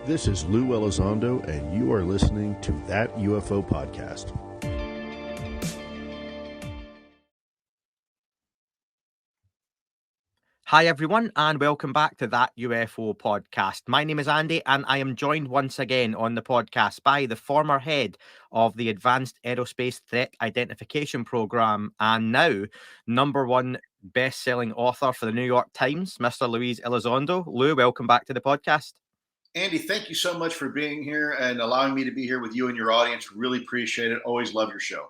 This is Lou Elizondo, and you are listening to That UFO Podcast. Hi, everyone, and welcome back to That UFO Podcast. My name is Andy, and I am joined once again on the podcast by the former head of the Advanced Aerospace Threat Identification Program and now #1 best-selling author for the New York Times, Mr. Luis Elizondo. Lou, welcome back to the podcast. Andy, thank you so much for being here and allowing me to be here with you and your audience. Really appreciate it. Always love your show.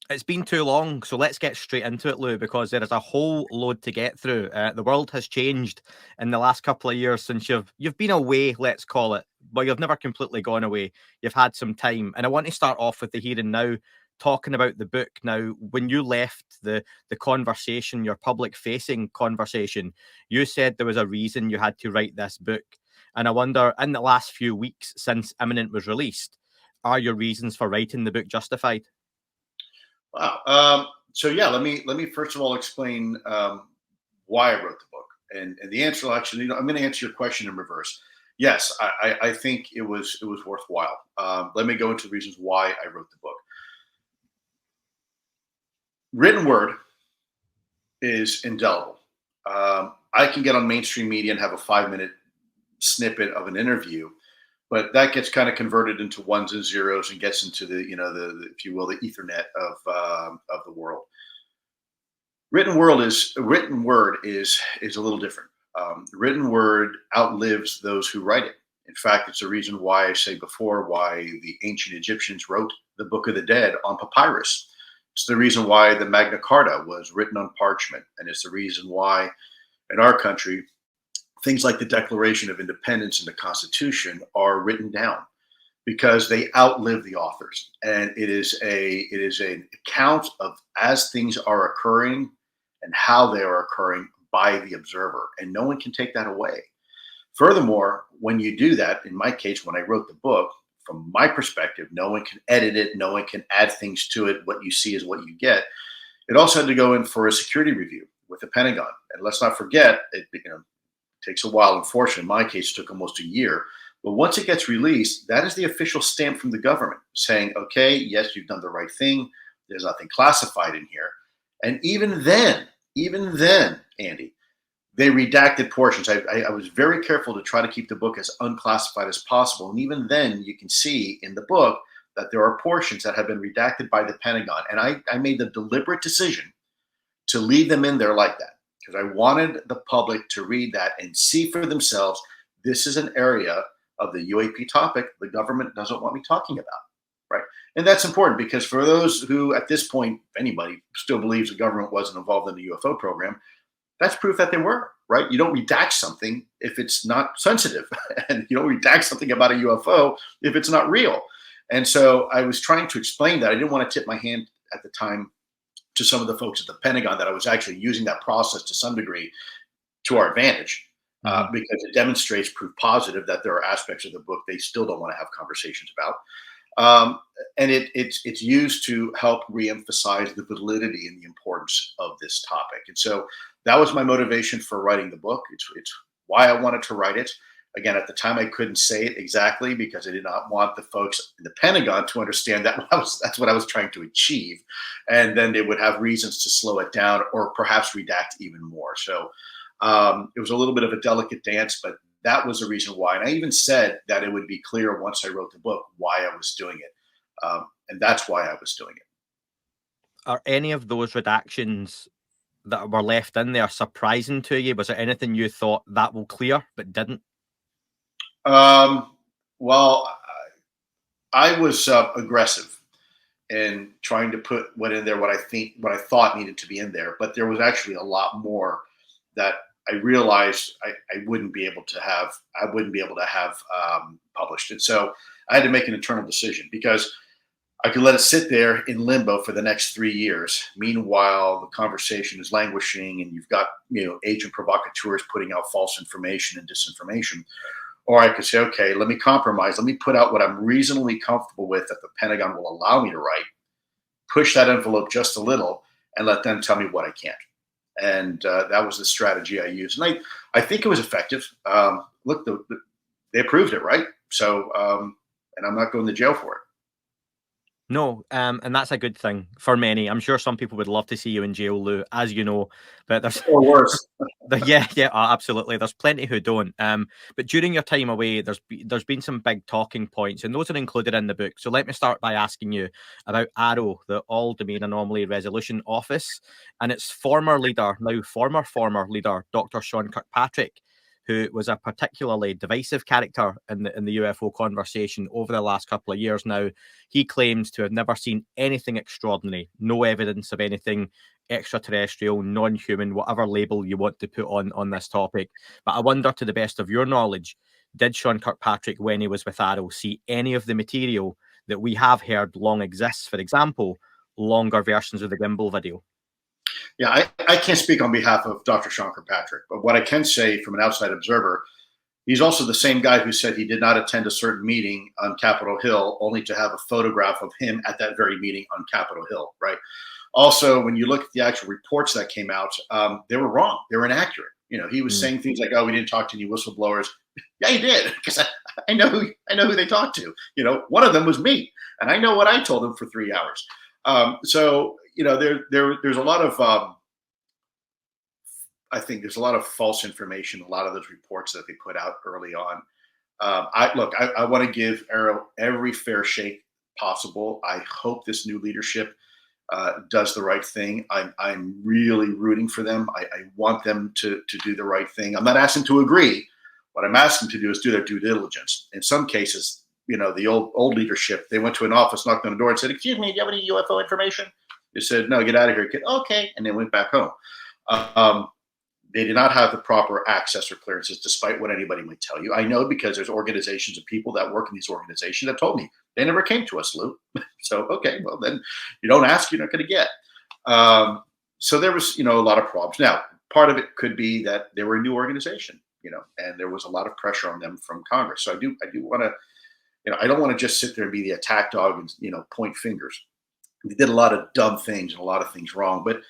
It's been too long, so let's get straight into it, Lou, because there is a whole load to get through. The world has changed in the last couple of years since you've been away, let's call it. But you've never completely gone away. You've had some time. And I want to start off with the here and now, talking about the book. Now, when you left the conversation, your public-facing conversation, you said there was a reason you had to write this book. And I wonder, in the last few weeks since Imminent was released, are your reasons for writing the book justified? Wow. So yeah, let me first of all explain why I wrote the book, and the answer actually, I'm going to answer your question in reverse. Yes, I think it was worthwhile. Let me go into the reasons why I wrote the book. Written word is indelible. I can get on mainstream media and have a 5-minute snippet of an interview, but that gets kind of converted into ones and zeros and gets into the if you will, the Ethernet of the world. Written word is a little different. Written word outlives those who write it. In fact, it's the reason why I say before why the ancient Egyptians wrote the Book of the Dead on papyrus. It's the reason why the Magna Carta was written on parchment, and it's the reason why in our country things like the Declaration of Independence and the Constitution are written down, because they outlive the authors, and it is an account of as things are occurring and how they are occurring by the observer, and no one can take that away. Furthermore, when you do that, in my case, when I wrote the book, from my perspective, no one can edit it, no one can add things to it. What you see is what you get. It also had to go in for a security review with the Pentagon, and let's not forget, it takes a while. Unfortunately, in my case, it took almost a year. But once it gets released, that is the official stamp from the government saying, okay, yes, you've done the right thing. There's nothing classified in here. And even then, Andy, they redacted portions. I was very careful to try to keep the book as unclassified as possible. And even then, you can see in the book that there are portions that have been redacted by the Pentagon. And I made the deliberate decision to leave them in there like that, because I wanted the public to read that and see for themselves, this is an area of the UAP topic the government doesn't want me talking about, right? And that's important, because for those who at this point, if anybody still believes the government wasn't involved in the UFO program, that's proof that they were, right? You don't redact something if it's not sensitive, and you don't redact something about a UFO if it's not real. And so I was trying to explain that. I didn't want to tip my hand at the time to some of the folks at the Pentagon that I was actually using that process to some degree to our advantage, because it demonstrates proof positive that there are aspects of the book they still don't want to have conversations about. And it's used to help reemphasize the validity and the importance of this topic. And so that was my motivation for writing the book. It's why I wanted to write it. Again, at the time, I couldn't say it exactly because I did not want the folks in the Pentagon to understand that that's what I was trying to achieve. And then they would have reasons to slow it down or perhaps redact even more. So it was a little bit of a delicate dance, but that was the reason why. And I even said that it would be clear once I wrote the book why I was doing it. And that's why I was doing it. Are any of those redactions that were left in there surprising to you? Was there anything you thought that will clear but didn't? Well, I was aggressive in trying to put what I thought needed to be in there, but there was actually a lot more that I realized I wouldn't be able to have published. And so I had to make an internal decision, because I could let it sit there in limbo for the next 3 years. Meanwhile, the conversation is languishing, and you've got agent provocateurs putting out false information and disinformation. Or I could say, okay, let me compromise. Let me put out what I'm reasonably comfortable with that the Pentagon will allow me to write, push that envelope just a little, and let them tell me what I can't. And that was the strategy I used. And I think it was effective. Look, they approved it, right? So, and I'm not going to jail for it. No, and that's a good thing for many. I'm sure some people would love to see you in jail, Lou, as you know, but there's Or worse. yeah, absolutely. There's plenty who don't. But during your time away, there's been some big talking points, and those are included in the book. So let me start by asking you about AARO, the All Domain Anomaly Resolution Office, and its former leader, now former leader, Dr. Sean Kirkpatrick, who was a particularly divisive character in the UFO conversation over the last couple of years now. He claims to have never seen anything extraordinary, no evidence of anything extraterrestrial, non-human, whatever label you want to put on this topic. But I wonder, to the best of your knowledge, did Sean Kirkpatrick, when he was with AARO, see any of the material that we have heard long exists? For example, longer versions of the gimbal video. Yeah, I can't speak on behalf of Dr. Sean Kirkpatrick, but what I can say from an outside observer, he's also the same guy who said he did not attend a certain meeting on Capitol Hill, only to have a photograph of him at that very meeting on Capitol Hill, right? Also, when you look at the actual reports that came out, they were wrong. They were inaccurate. You know, he was saying things like, "Oh, we didn't talk to any whistleblowers." Yeah, he did, because I know who they talked to. You know, one of them was me, and I know what I told him for 3 hours. So you know, there's a lot of I think there's a lot of false information. A lot of those reports that they put out early on. I want to give AARO every fair shake possible. I hope this new leadership does the right thing. I'm really rooting for them. I want them to do the right thing. I'm not asking to agree. What I'm asking to do is do their due diligence. In some cases, you know, the old leadership, they went to an office, knocked on the door, and said, "Excuse me, do you have any UFO information?" They said, "No, get out of here, kid." Okay, and they went back home. They did not have the proper access or clearances, despite what anybody might tell you. I know because there's organizations of people that work in these organizations that told me they never came to us, Lou. So, okay, well, then you don't ask, you're not going to get. So there was, you know, a lot of problems. Now, part of it could be that they were a new organization, you know, and there was a lot of pressure on them from Congress. So I do want to, you know, I don't want to just sit there and be the attack dog and, you know, point fingers. They did a lot of dumb things and a lot of things wrong, but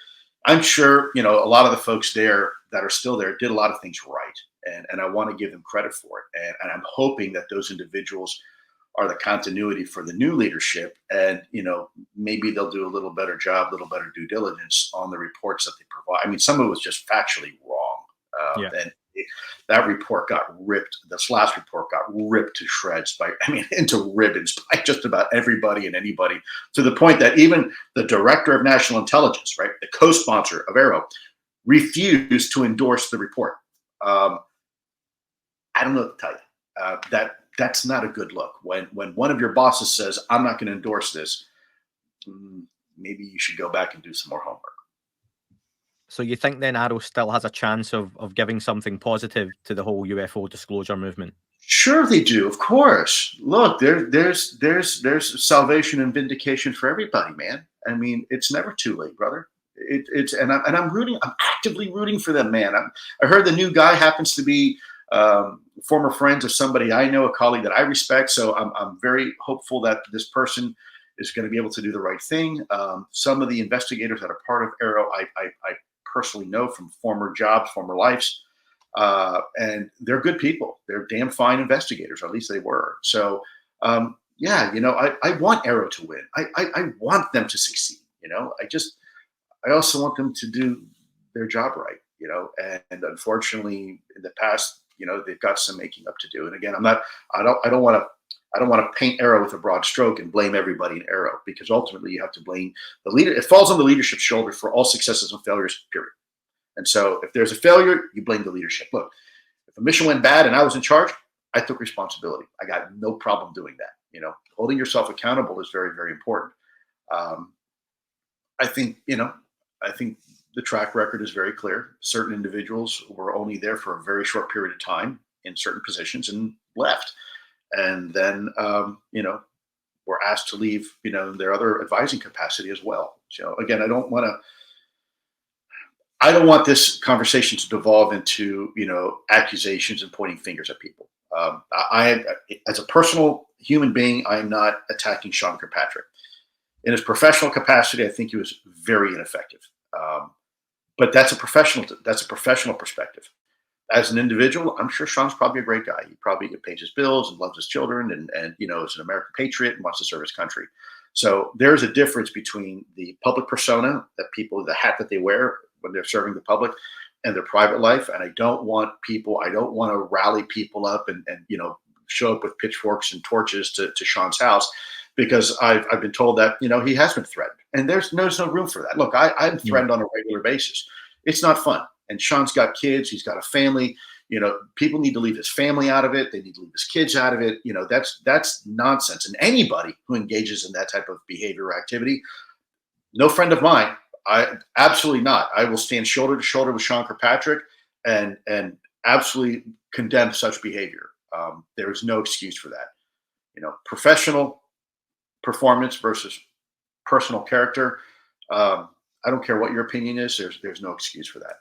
I'm sure, you know, a lot of the folks there that are still there did a lot of things right. And I want to give them credit for it. And I'm hoping that those individuals are the continuity for the new leadership. And, you know, maybe they'll do a little better job, a little better due diligence on the reports that they provide. I mean, some of it was just factually wrong. And that report got ripped. This last report got ripped to shreds into ribbons by just about everybody and anybody, to the point that even the director of national intelligence, right, the co-sponsor of AARO, refused to endorse the report. I don't know what to tell you. That's not a good look. When one of your bosses says, "I'm not going to endorse this," maybe you should go back and do some more homework. So you think then AARO still has a chance of giving something positive to the whole UFO disclosure movement? Sure, they do. Of course. Look, there's salvation and vindication for everybody, man. I mean, it's never too late, brother. I'm rooting. I'm actively rooting for them, man. I heard the new guy happens to be former friends of somebody I know, a colleague that I respect. So I'm very hopeful that this person is going to be able to do the right thing. Some of the investigators that are part of AARO, I personally know from former jobs, former lives, and they're good people. They're damn fine investigators, or at least they were. So, yeah, you know, I want AARO to win. I want them to succeed. You know, I also want them to do their job right. You know, and unfortunately, in the past, you know, they've got some making up to do. And again, I don't want to paint AARO with a broad stroke and blame everybody in AARO, because ultimately you have to blame the leader. It falls on the leadership's shoulder for all successes and failures, period. And so if there's a failure, you blame the leadership. Look, if a mission went bad and I was in charge, I took responsibility. I got no problem doing that. You know, holding yourself accountable is very, very important. I think the track record is very clear. Certain individuals were only there for a very short period of time in certain positions and left. And then, you know, were asked to leave, you know, their other advising capacity as well. So again, I don't want this conversation to devolve into, you know, accusations and pointing fingers at people. As a personal human being, I am not attacking Sean Kirkpatrick. In his professional capacity, I think he was very ineffective. But that's a professional perspective. as an individual, I'm sure Sean's probably a great guy. He probably pays his bills and loves his children, and is an American patriot and wants to serve his country. So there's a difference between the public persona, that people, the hat that they wear when they're serving the public, and their private life. And I don't want to rally people up and show up with pitchforks and torches to Sean's house, because I've been told that he has been threatened, and there's no room for that. Look, I'm threatened on a regular basis. It's not fun. And Sean's got kids. He's got a family. People need to leave his family out of it. They need to leave his kids out of it. That's nonsense. And anybody who engages in that type of behavior or activity, no friend of mine. I absolutely not. I will stand shoulder to shoulder with Sean Kirkpatrick and absolutely condemn such behavior. There is no excuse for that. Professional performance versus personal character. I don't care what your opinion is. There's no excuse for that.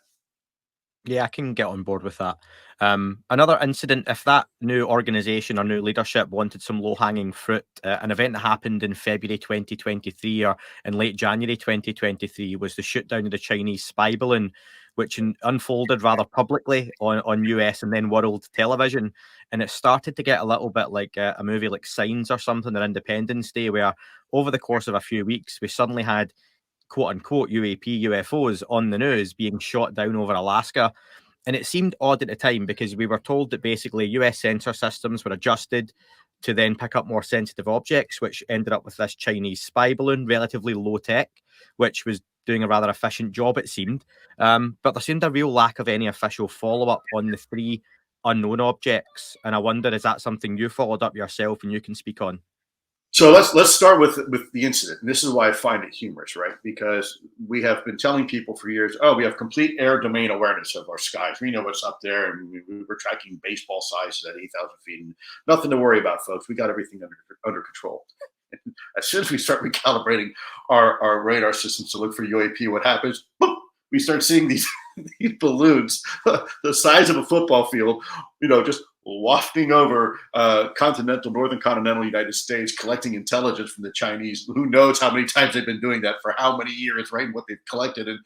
Yeah, I can get on board with that. Another incident, if that new organization or new leadership wanted some low-hanging fruit, an event that happened in February 2023 or in late January 2023 was the shoot down of the Chinese spy balloon, which unfolded rather publicly on US and then world television. And it started to get a little bit like a movie like Signs or something, or Independence Day, where over the course of a few weeks, we suddenly had quote-unquote UFOs on the news being shot down over Alaska. And it seemed odd at the time because we were told that basically US sensor systems were adjusted to then pick up more sensitive objects, which ended up with this Chinese spy balloon, relatively low tech, which was doing a rather efficient job, it seemed. But there seemed a real lack of any official follow-up on the 3 unknown objects. And I wonder, is that something you followed up yourself and you can speak on? So let's start with the incident. And this is why I find it humorous, right? Because we have been telling people for years, we have complete air domain awareness of our skies. We know what's up there, and we're tracking baseball sizes at 8,000 feet. And nothing to worry about, folks. We got everything under control. And as soon as we start recalibrating our radar systems to look for UAP, what happens? Boom, we start seeing these balloons the size of a football field, just wafting over northern continental United States, collecting intelligence from the Chinese. Who knows how many times they've been doing that for how many years, right? And what they've collected. And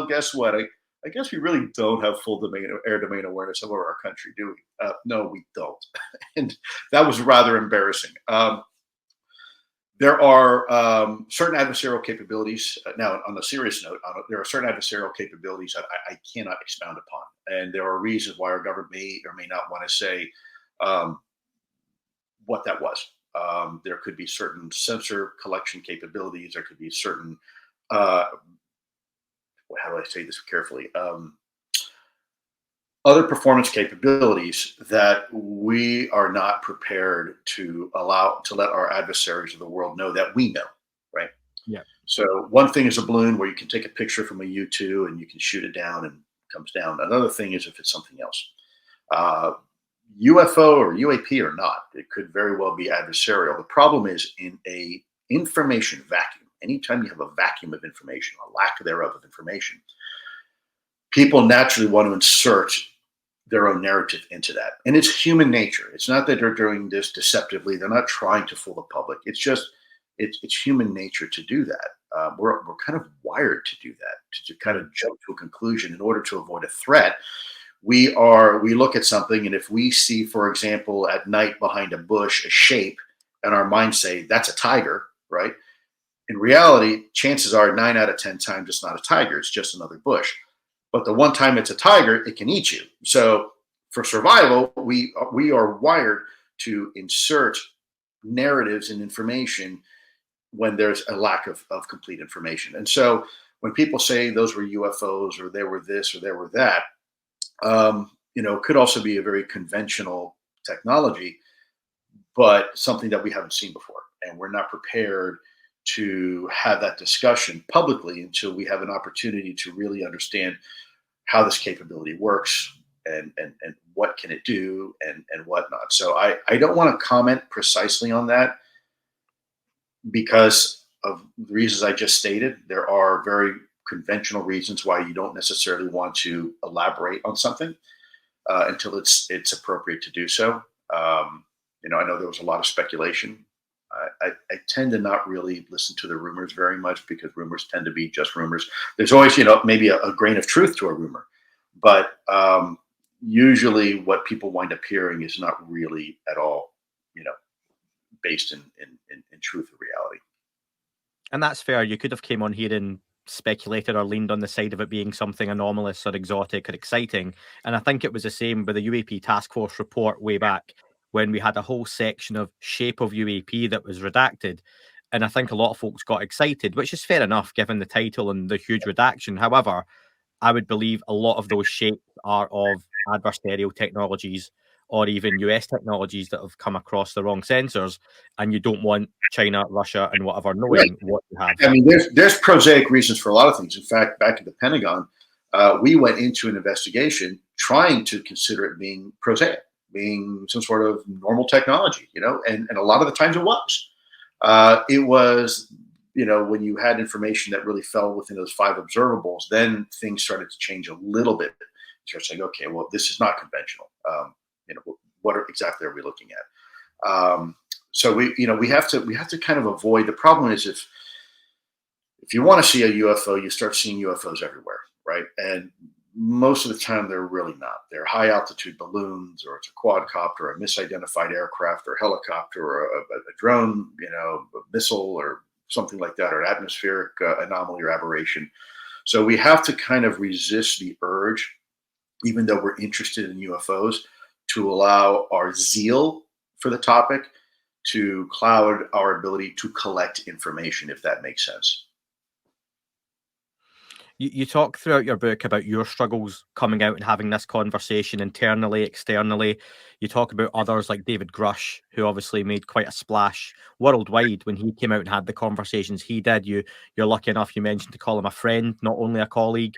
guess what? I guess we really don't have full air domain awareness of our country, do we? No, we don't. And that was rather embarrassing. There are certain adversarial capabilities. Now, on a serious note, there are certain adversarial capabilities that I cannot expound upon. And there are reasons why our government may or may not want to say what that was. There could be certain sensor collection capabilities. There could be certain, how do I say this carefully? Other performance capabilities that we are not prepared to let our adversaries of the world know that we know, right? Yeah. So one thing is a balloon where you can take a picture from a U-2 and you can shoot it down and it comes down. Another thing is if it's something else. UFO or UAP or not, it could very well be adversarial. The problem is in a information vacuum. Anytime you have a vacuum of information, or lack thereof of information, people naturally want to insert their own narrative into that. And it's human nature. It's not that they're doing this deceptively. They're not trying to fool the public. It's just, it's human nature to do that. We're kind of wired to do that, to kind of jump to a conclusion in order to avoid a threat. We look at something, and if we see, for example, at night behind a bush, a shape, and our minds say, that's a tiger, right? In reality, chances are 9 out of 10 times it's not a tiger. It's just another bush. But the one time it's a tiger, it can eat you. So for survival, we are wired to insert narratives and information when there's a lack of complete information. And so when people say those were UFOs or they were this or they were that, it could also be a very conventional technology, but something that we haven't seen before. And we're not prepared to have that discussion publicly until we have an opportunity to really understand how this capability works and what can it do and whatnot. So I don't want to comment precisely on that because of the reasons I just stated. There are very conventional reasons why you don't necessarily want to elaborate on something until it's appropriate to do so. I know there was a lot of speculation. I tend to not really listen to the rumors very much because rumors tend to be just rumors. There's always, maybe a grain of truth to a rumor, but usually what people wind up hearing is not really at all, based in truth or reality. And that's fair. You could have came on here and speculated or leaned on the side of it being something anomalous or exotic or exciting. And I think it was the same with the UAP task force report way back when we had a whole section of shape of UAP that was redacted. And I think a lot of folks got excited, which is fair enough given the title and the huge redaction. However, I would believe a lot of those shapes are of adversarial technologies or even US technologies that have come across the wrong sensors, and you don't want China, Russia, and whatever knowing what you have. I mean, there's prosaic reasons for a lot of things. In fact, back at the Pentagon, we went into an investigation trying to consider it being prosaic, being some sort of normal technology, and a lot of the times it was. It was, when you had information that really fell within those 5 observables, then things started to change a little bit. You start saying, okay, well, this is not conventional. What exactly are we looking at? So we have to kind of avoid. The problem is if you want to see a UFO, you start seeing UFOs everywhere, right? And most of the time, they're really not. They're high altitude balloons, or it's a quadcopter, a misidentified aircraft, or helicopter, or a drone, a missile, or something like that, or an atmospheric anomaly or aberration. So we have to kind of resist the urge, even though we're interested in UFOs, to allow our zeal for the topic to cloud our ability to collect information, if that makes sense. You talk throughout your book about your struggles coming out and having this conversation internally, externally. You talk about others like David Grush, who obviously made quite a splash worldwide when he came out and had the conversations he did. You're lucky enough, you mentioned, to call him a friend, not only a colleague.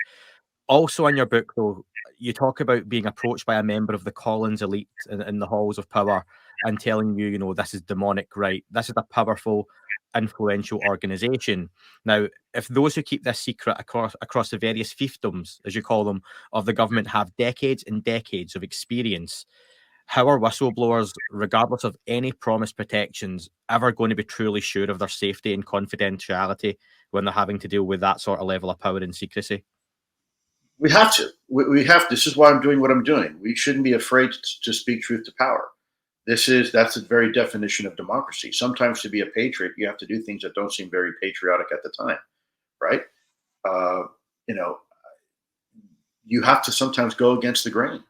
Also in your book, though, you talk about being approached by a member of the Colins elite in the halls of power and telling you, this is demonic, right? This is a powerful, influential organization. Now, if those who keep this secret across the various fiefdoms, as you call them, of the government have decades and decades of experience, how are whistleblowers, regardless of any promised protections, ever going to be truly sure of their safety and confidentiality when they're having to deal with that sort of level of power and secrecy? We have to. We have. This is why I'm doing what I'm doing. We shouldn't be afraid to speak truth to power. That's the very definition of democracy. Sometimes to be a patriot, you have to do things that don't seem very patriotic at the time, right? You know, you have to sometimes go against the grain,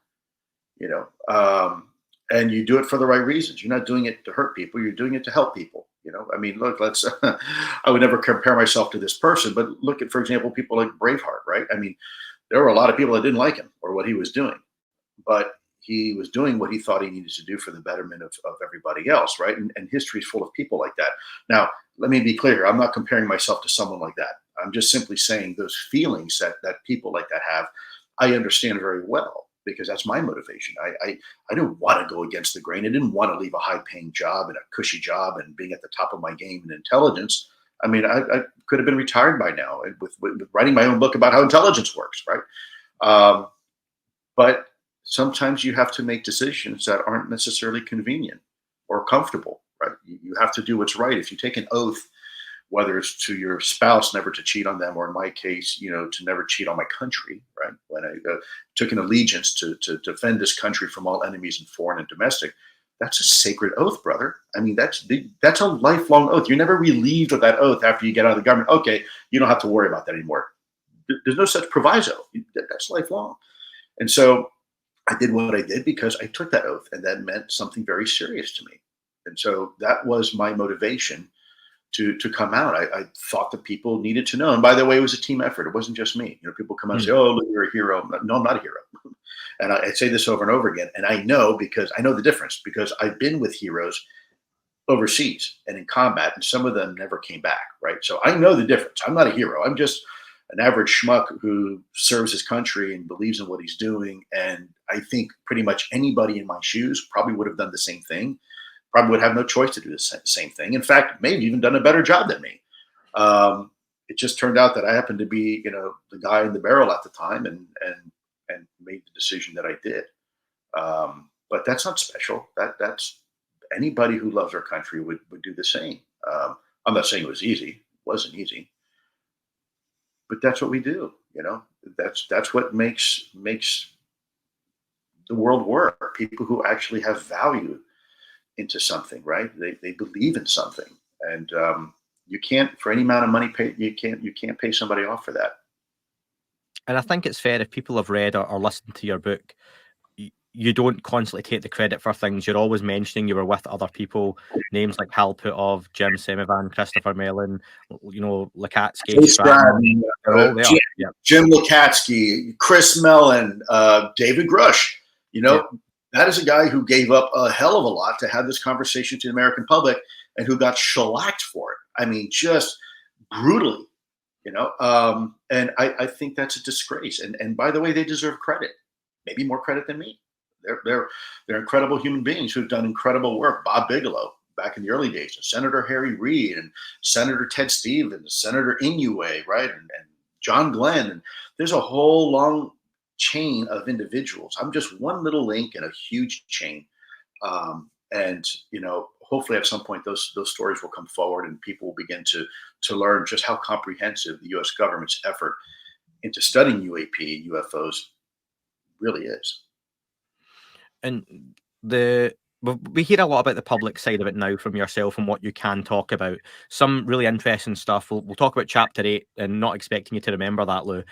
and you do it for the right reasons. You're not doing it to hurt people. You're doing it to help people. I mean, look, I would never compare myself to this person, but look at, for example, people like Braveheart, right? I mean, there were a lot of people that didn't like him or what he was doing, but he was doing what he thought he needed to do for the betterment of everybody else, right? And history is full of people like that. Now, let me be clear. I'm not comparing myself to someone like that. I'm just simply saying those feelings that people like that have, I understand very well, because that's my motivation. I didn't want to go against the grain. I didn't want to leave a high-paying job and a cushy job and being at the top of my game in intelligence. I mean, I could have been retired by now with writing my own book about how intelligence works, right? But sometimes you have to make decisions that aren't necessarily convenient or comfortable, right? You have to do what's right. If you take an oath, whether it's to your spouse never to cheat on them, or in my case, to never cheat on my country, right? When I took an allegiance to defend this country from all enemies, and foreign and domestic, that's a sacred oath, brother. I mean, that's a lifelong oath. You're never relieved of that oath after you get out of the government. Okay, you don't have to worry about that anymore. There's no such proviso. That's lifelong. And so I did what I did because I took that oath, and that meant something very serious to me. And so that was my motivation to come out. I thought that people needed to know. And by the way, it was a team effort. It wasn't just me. People come out and say, "Oh, look, you're a hero." No, I'm not a hero. And I say this over and over again. And I know, because I know the difference, because I've been with heroes overseas and in combat, and some of them never came back, right? So I know the difference. I'm not a hero. I'm just an average schmuck who serves his country and believes in what he's doing. And I think pretty much anybody in my shoes probably would have done the same thing, probably would have no choice to do the same thing. In fact, maybe even done a better job than me. It just turned out that I happened to be, the guy in the barrel at the time, and made the decision that I did. But that's not special. That's anybody who loves our country would do the same. I'm not saying it was easy. It wasn't easy. But that's what we do, That's what makes the world work. People who actually have value into something, right? They believe in something, and you can't, for any amount of money, you can't pay somebody off for that. And I think it's fair if people have read or listened to your book, you don't constantly take the credit for things. You're always mentioning you were with other people, names like Hal Puthoff, Jim Semivan, Christopher Mellon, Lukatsky, Stratton. They're all there. Jim Lukatsky, Chris Mellon, David Grush. That is a guy who gave up a hell of a lot to have this conversation to the American public, and who got shellacked for it. I mean, just brutally. And I think that's a disgrace. And by the way, they deserve credit, maybe more credit than me. They're incredible human beings who've done incredible work. Bob Bigelow back in the early days, and Senator Harry Reid, and Senator Ted Stevens, Senator Inouye, right, and John Glenn. And there's a whole long chain of individuals. I'm just one little link in a huge chain. And hopefully at some point those stories will come forward, and people will begin to learn just how comprehensive the U.S. government's effort into studying UAP, UFOs really is. And we hear a lot about the public side of it now from yourself and what you can talk about. Some really interesting stuff. We'll talk about Chapter 8, and not expecting you to remember that, Lou.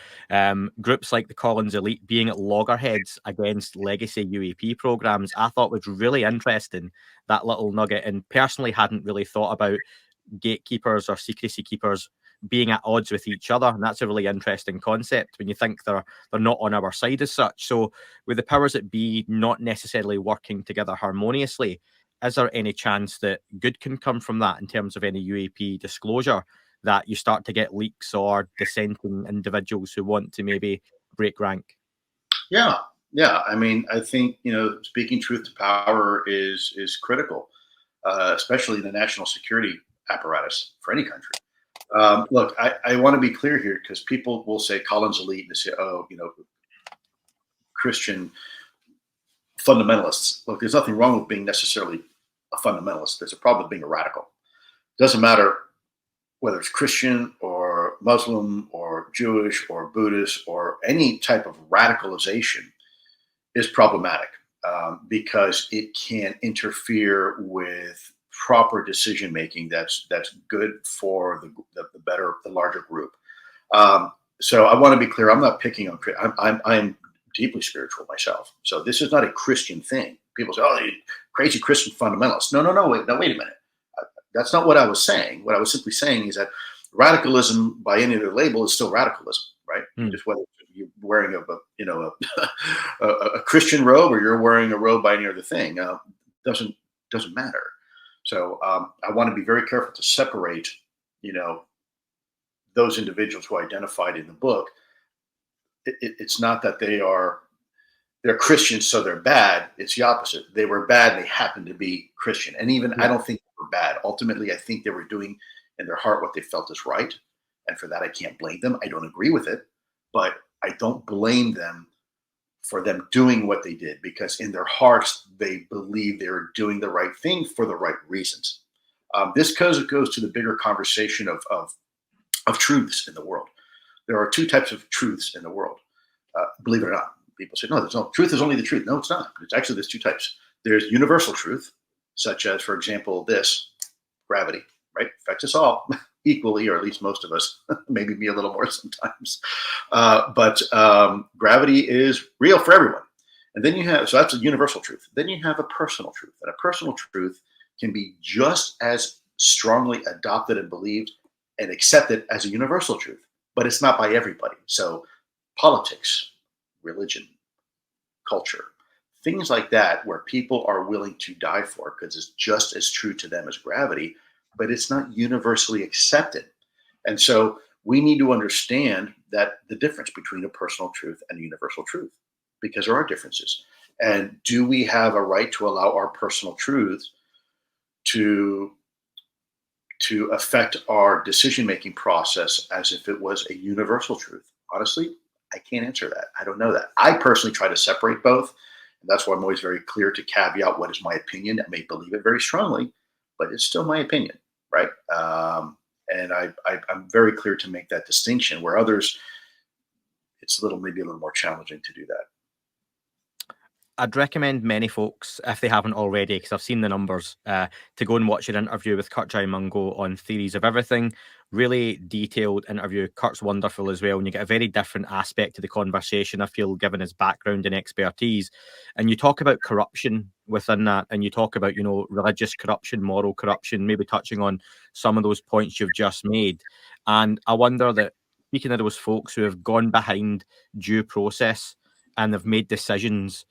Groups like the Collins elite being at loggerheads against legacy UAP programs, I thought was really interesting, that little nugget, and personally hadn't really thought about gatekeepers or secrecy keepers being at odds with each other. And that's a really interesting concept when you think they're not on our side as such. So with the powers that be not necessarily working together harmoniously, is there any chance that good can come from that in terms of any UAP disclosure, that you start to get leaks or dissenting individuals who want to maybe break rank? Yeah. I mean, I think, speaking truth to power is critical, especially in the national security apparatus for any country. Look, I want to be clear here, because people will say Collins elite, and they say, Christian fundamentalists. Look, there's nothing wrong with being necessarily a fundamentalist. There's a problem with being a radical. It doesn't matter whether it's Christian or Muslim or Jewish or Buddhist, or any type of radicalization is problematic, because it can interfere with proper decision making that's good for the larger group. So I want to be clear. I'm not picking on. I'm deeply spiritual myself. So this is not a Christian thing. People say, "Oh, you crazy Christian fundamentalists." No, wait a minute. That's not what I was saying. What I was simply saying is that radicalism, by any other label, is still radicalism, right? Just whether you're wearing a Christian robe, or you're wearing a robe by any other thing, doesn't matter. So I want to be very careful to separate, those individuals who identified in the book. It's not that they're Christians, so they're bad. It's the opposite. They were bad, and they happened to be Christian. And even I don't think they were bad. Ultimately, I think they were doing in their heart what they felt is right. And for that, I can't blame them. I don't agree with it, but I don't blame them for them doing what they did, because in their hearts, they believe they were doing the right thing for the right reasons. This goes to the bigger conversation of truths in the world. There are two types of truths in the world. Believe it or not, people say, no, there's no truth is only the truth. No, it's not. It's actually, there's two types. There's universal truth, such as, for example, gravity, right? Affects us all equally, or at least most of us, maybe me a little more sometimes. But gravity is real for everyone. And then so that's a universal truth. Then you have a personal truth. And a personal truth can be just as strongly adopted and believed and accepted as a universal truth, but it's not by everybody. So politics, religion, culture, things like that, where people are willing to die for because it's just as true to them as gravity, but it's not universally accepted. And so we need to understand that the difference between a personal truth and a universal truth, because there are differences. And do we have a right to allow our personal truths to affect our decision-making process as if it was a universal truth? Honestly, I can't answer that. I don't know that. I personally try to separate both. And that's why I'm always very clear to caveat what is my opinion. I may believe it very strongly, but it's still my opinion, right? And I'm very clear to make that distinction, where others, it's maybe a little more challenging to do that. I'd recommend many folks, if they haven't already, because I've seen the numbers, to go and watch your interview with Kurt Mungo on Theories of Everything. Really detailed interview. Kurt's wonderful as well, and you get a very different aspect to the conversation, I feel, given his background and expertise. And you talk about corruption within that, and you talk about, religious corruption, moral corruption, maybe touching on some of those points you've just made. And I wonder that, speaking of those folks who have gone behind due process and have made decisions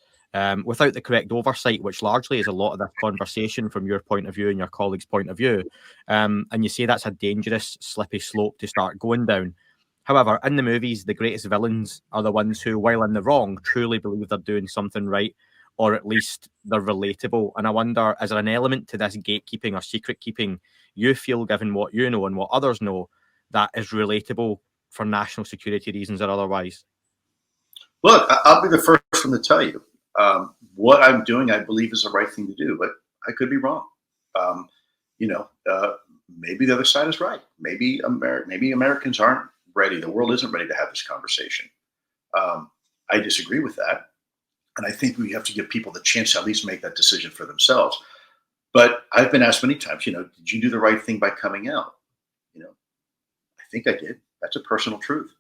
without the correct oversight, which largely is a lot of this conversation from your point of view and your colleagues' point of view. And you say that's a dangerous, slippy slope to start going down. However, in the movies, the greatest villains are the ones who, while in the wrong, truly believe they're doing something right, or at least they're relatable. And I wonder, is there an element to this gatekeeping or secret keeping you feel, given what you know and what others know, that is relatable for national security reasons or otherwise? Look, I'll be the first one to tell you. What I'm doing, I believe, is the right thing to do, but I could be wrong. Maybe the other side is right. Maybe Americans aren't ready. The world isn't ready to have this conversation. I disagree with that, and I think we have to give people the chance to at least make that decision for themselves. But I've been asked many times, did you do the right thing by coming out? I think I did. That's a personal truth.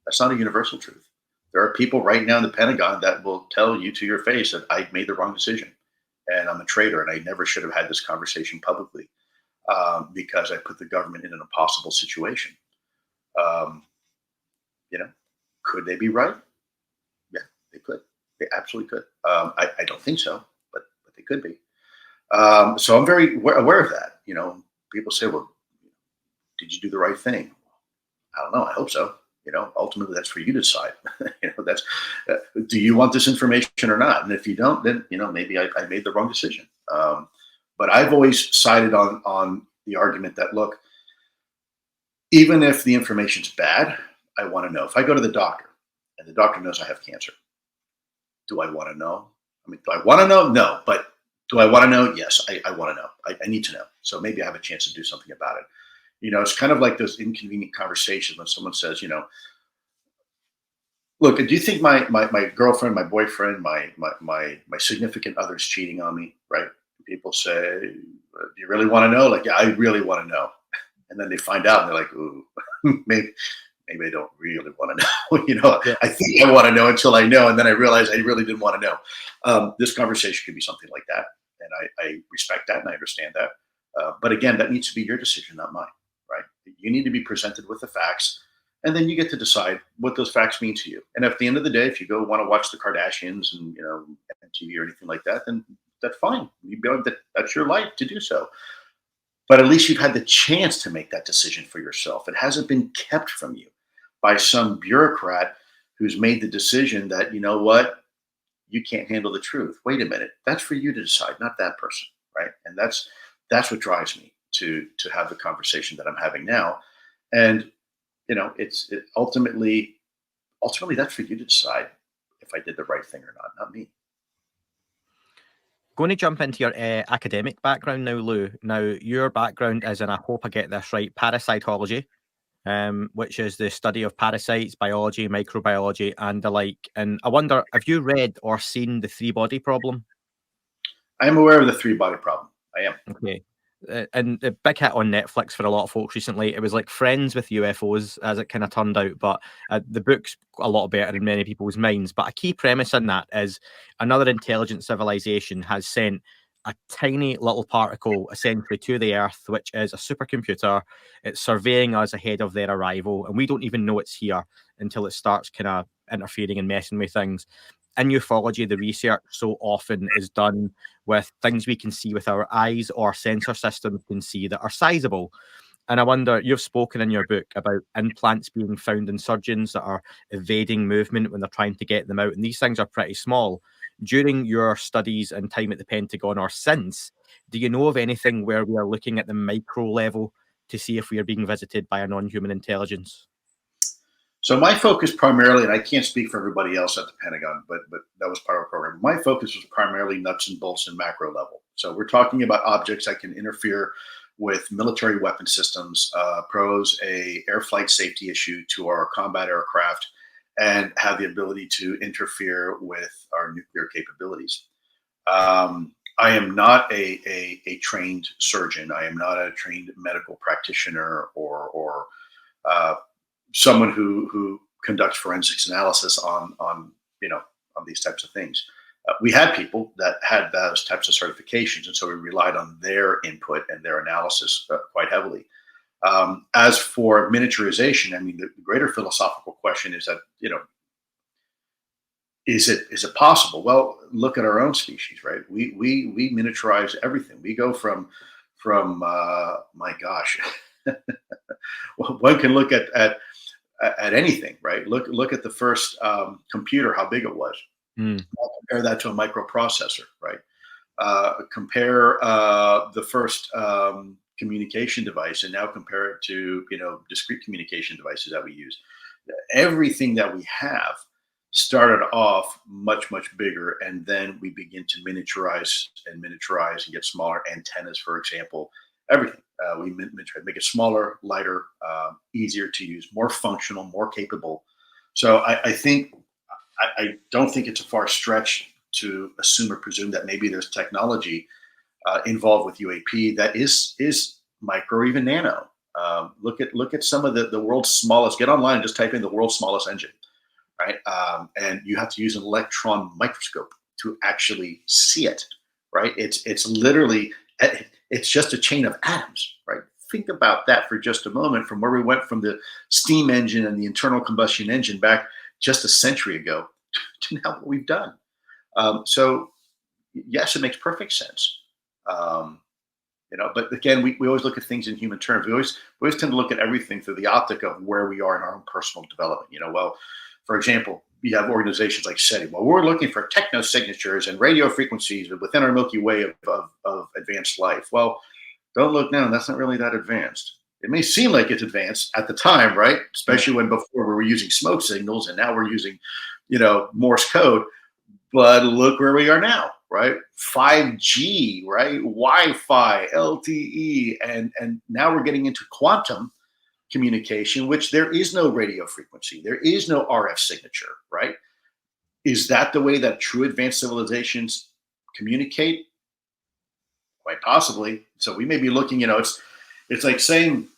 That's not a universal truth. There are people right now in the Pentagon that will tell you to your face that I made the wrong decision and I'm a traitor and I never should have had this conversation publicly because I put the government in an impossible situation. Could they be right? Yeah, they could. They absolutely could. I don't think so, but they could be. So I'm very aware of that. People say, well, did you do the right thing? I don't know. I hope so. Ultimately, that's for you to decide. That's do you want this information or not? And if you don't, then maybe I made the wrong decision. But I've always sided on the argument that, look, even if the information's bad, I want to know. If I go to the doctor and the doctor knows I have cancer, do I want to know? I mean, do I want to know? No, but do I want to know? Yes, I want to know. I need to know. So maybe I have a chance to do something about it. It's kind of like those inconvenient conversations when someone says, look, do you think my girlfriend, my boyfriend, my significant other is cheating on me? Right? People say, do you really want to know? Like, yeah, I really want to know. And then they find out and they're like, ooh, maybe I don't really want to know. Yeah. I think I want to know until I know. And then I realize I really didn't want to know. This conversation could be something like that. And I respect that and I understand that. But again, that needs to be your decision, not mine. Right? You need to be presented with the facts, and then you get to decide what those facts mean to you. And at the end of the day, if you go want to watch the Kardashians and MTV or anything like that, then that's fine. That's your life to do so. But at least you've had the chance to make that decision for yourself. It hasn't been kept from you by some bureaucrat who's made the decision that, you can't handle the truth. Wait a minute. That's for you to decide, not that person. Right? And that's what drives me to have the conversation that I'm having now. And, it's ultimately that's for you to decide if I did the right thing or not me. Going to jump into your academic background now, Lou. Now, your background is in, I hope I get this right, parasitology, which is the study of parasites, biology, microbiology, and the like. And I wonder, have you read or seen the three-body problem? I am aware of the three-body problem. I am. Okay. And a big hit on Netflix for a lot of folks recently. It was like Friends with UFOs, as it kind of turned out, but the book's a lot better in many people's minds. But a key premise in that is another intelligent civilization has sent a tiny little particle essentially to the Earth, which is a supercomputer. It's surveying us ahead of their arrival, and we don't even know it's here until it starts kind of interfering and messing with things. In ufology, the research so often is done with things we can see with our eyes or sensor systems can see that are sizable. And I wonder, you've spoken in your book about implants being found in surgeons that are evading movement when they're trying to get them out. And these things are pretty small. During your studies and time at the Pentagon or since, do you know of anything where we are looking at the micro level to see if we are being visited by a non-human intelligence? So my focus primarily, and I can't speak for everybody else at the Pentagon, but that was part of our program. My focus was primarily nuts and bolts and macro level. So we're talking about objects that can interfere with military weapon systems, pose a air flight safety issue to our combat aircraft, and have the ability to interfere with our nuclear capabilities. I am not a trained surgeon. I am not a trained medical practitioner or someone who conducts forensics analysis on these types of things. We had people that had those types of certifications, and so we relied on their input and their analysis quite heavily. As for miniaturization, I mean, the greater philosophical question is that, is it possible? Well, look at our own species, right? We miniaturize everything. We go from my gosh, one can look at anything, right? Look at the first computer, how big it was. Compare that to a microprocessor, right? Compare the first communication device, and now compare it to discrete communication devices that we use. Everything that we have started off much bigger, and then we begin to miniaturize and get smaller antennas, for example. Everything we make it smaller, lighter, easier to use, more functional, more capable. So I don't think it's a far stretch to assume or presume that maybe there's technology involved with UAP that is micro or even nano. Look at some of the world's smallest. Get online and just type in the world's smallest engine, right? And you have to use an electron microscope to actually see it, right? It's literally, it's just a chain of atoms, right? Think about that for just a moment, from where we went from the steam engine and the internal combustion engine back just a century ago to now what we've done. So yes, it makes perfect sense. But again, we always look at things in human terms. We always tend to look at everything through the optic of where we are in our own personal development. Well, for example, you have organizations like SETI. Well, we're looking for techno signatures and radio frequencies within our Milky Way of advanced life. Well, don't look now. That's not really that advanced. It may seem like it's advanced at the time, right? Especially when before we were using smoke signals, and now we're using, Morse code. But look where we are now, right? 5G, right? Wi-Fi, LTE, and now we're getting into quantum communication, which there is no radio frequency. There is no RF signature, right? Is that the way that true advanced civilizations communicate? Quite possibly. So we may be looking, it's like saying,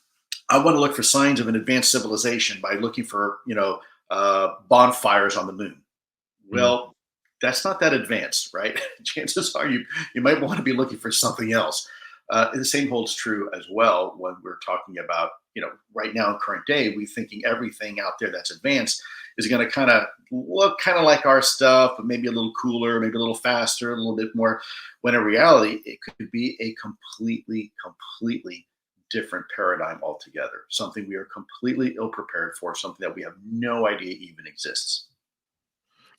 I want to look for signs of an advanced civilization by looking for, bonfires on the moon. Well, that's not that advanced, right? Chances are you might want to be looking for something else. The same holds true as well when we're talking about, right now in current day, we thinking everything out there that's advanced is going to kind of look kind of like our stuff, but maybe a little cooler, maybe a little faster, a little bit more, when in reality, it could be a completely different paradigm altogether, something we are completely ill-prepared for, something that we have no idea even exists.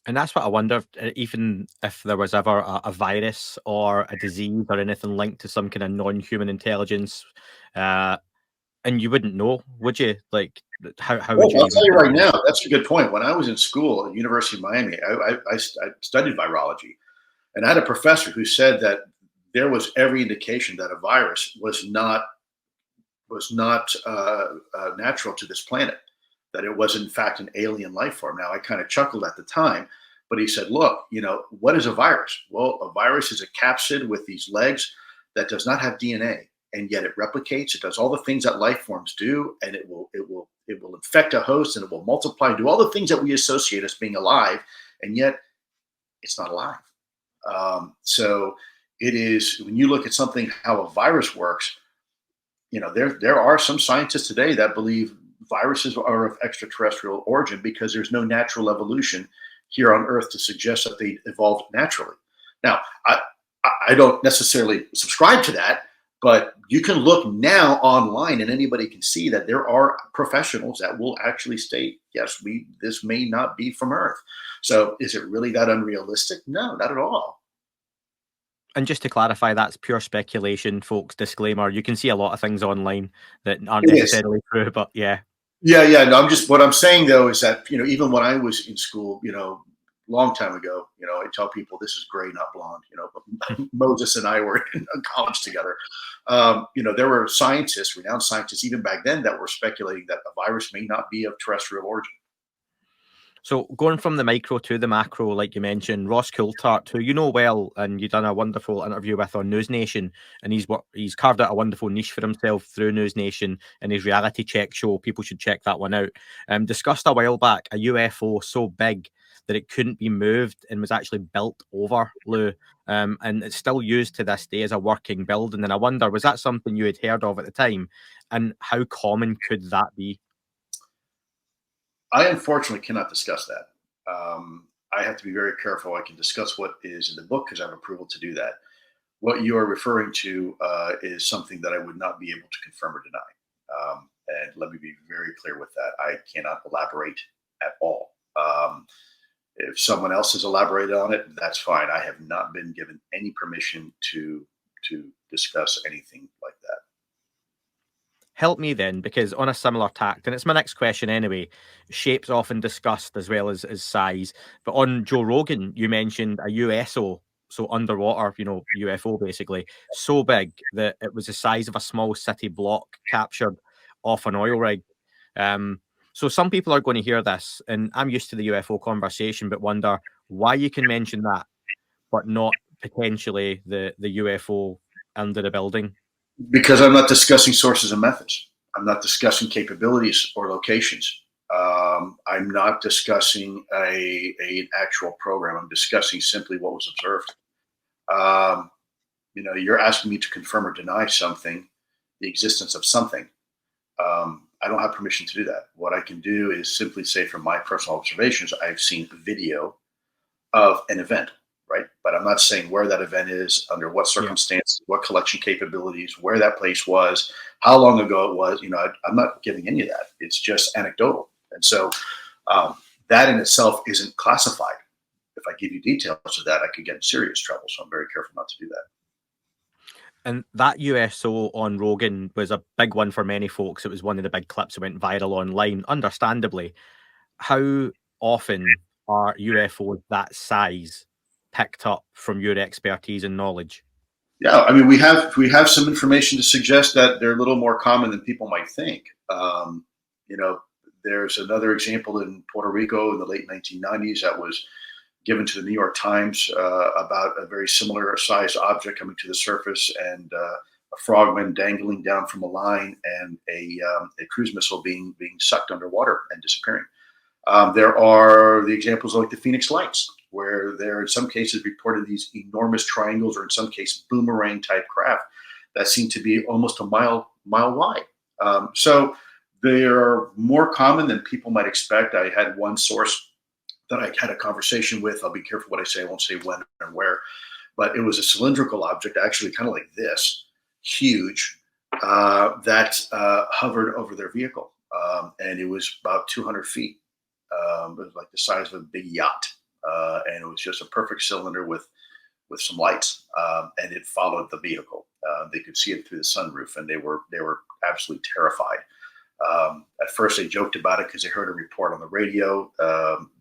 And that's what I wonder, even if there was ever a virus or a disease or anything linked to some kind of non-human intelligence, and you wouldn't know, would you? Like, how would you? I'll tell you right now, that's a good point. When I was in school at University of Miami, I studied virology, and I had a professor who said that there was every indication that a virus was not natural to this planet, that it was in fact an alien life form. Now, I kind of chuckled at the time, but he said, look, what is a virus? Well, a virus is a capsid with these legs that does not have DNA, and yet it replicates. It does all the things that life forms do, and it will infect a host, and it will multiply and do all the things that we associate as being alive, and yet it's not alive. So it is, when you look at something, how a virus works, there are some scientists today that believe viruses are of extraterrestrial origin because there's no natural evolution here on Earth to suggest that they evolved naturally. Now, I don't necessarily subscribe to that, but you can look now online and anybody can see that there are professionals that will actually state, yes, this may not be from Earth. So is it really that unrealistic? No, not at all. And just to clarify, that's pure speculation, folks. Disclaimer: you can see a lot of things online that aren't necessarily true, but yeah. Yeah. No, what I'm saying though is that, even when I was in school, long time ago, I tell people this is gray, not blonde. Moses and I were in college together. There were scientists, renowned scientists, even back then, that were speculating that a virus may not be of terrestrial origin. So going from the micro to the macro, like you mentioned, Ross Coulthart, who you know well, and you've done a wonderful interview with on News Nation, and he's carved out a wonderful niche for himself through News Nation and his reality check show. People should check that one out. Discussed a while back a UFO so big that it couldn't be moved and was actually built over, Lou. And it's still used to this day as a working building. And I wonder, was that something you had heard of at the time? And how common could that be? I unfortunately cannot discuss that. I have to be very careful. I can discuss what is in the book because I have approval to do that. What you are referring to is something that I would not be able to confirm or deny. And let me be very clear with that. I cannot elaborate at all. If someone else has elaborated on it, that's fine. I have not been given any permission to discuss anything like that. Help me then, because on a similar tact, and it's my next question anyway, shape's often discussed as well as size. But on Joe Rogan, you mentioned a USO, so underwater, UFO basically, so big that it was the size of a small city block captured off an oil rig. So some people are going to hear this, and I'm used to the UFO conversation, but wonder why you can mention that, but not potentially the UFO under the building. Because I'm not discussing sources and methods. I'm not discussing capabilities or locations. I'm not discussing an actual program. I'm discussing simply what was observed. You're asking me to confirm or deny something, the existence of something. I don't have permission to do that. What I can do is simply say from my personal observations, I've seen video of an event. Right. But I'm not saying where that event is, under what circumstances, what collection capabilities, where that place was, how long ago it was. I'm not giving any of that. It's just anecdotal. And so that in itself isn't classified. If I give you details of that, I could get in serious trouble. So I'm very careful not to do that. And that USO on Rogan was a big one for many folks. It was one of the big clips that went viral online, understandably. How often are UFOs that size picked up from your expertise and knowledge? Yeah, I mean, we have some information to suggest that they're a little more common than people might think. There's another example in Puerto Rico in the late 1990s that was given to the New York Times about a very similar sized object coming to the surface and a frogman dangling down from a line and a cruise missile being sucked underwater and disappearing. There are the examples like the Phoenix Lights, where there in some cases reported these enormous triangles, or in some cases boomerang type craft that seem to be almost a mile wide. So they are more common than people might expect. I had one source that I had a conversation with. I'll be careful what I say. I won't say when or where, but it was a cylindrical object, actually kind of like this, huge, that hovered over their vehicle. And it was about 200 feet. It was like the size of a big yacht. And it was just a perfect cylinder with some lights, and it followed the vehicle. They could see it through the sunroof, and they were absolutely terrified. At first, they joked about it because they heard a report on the radio.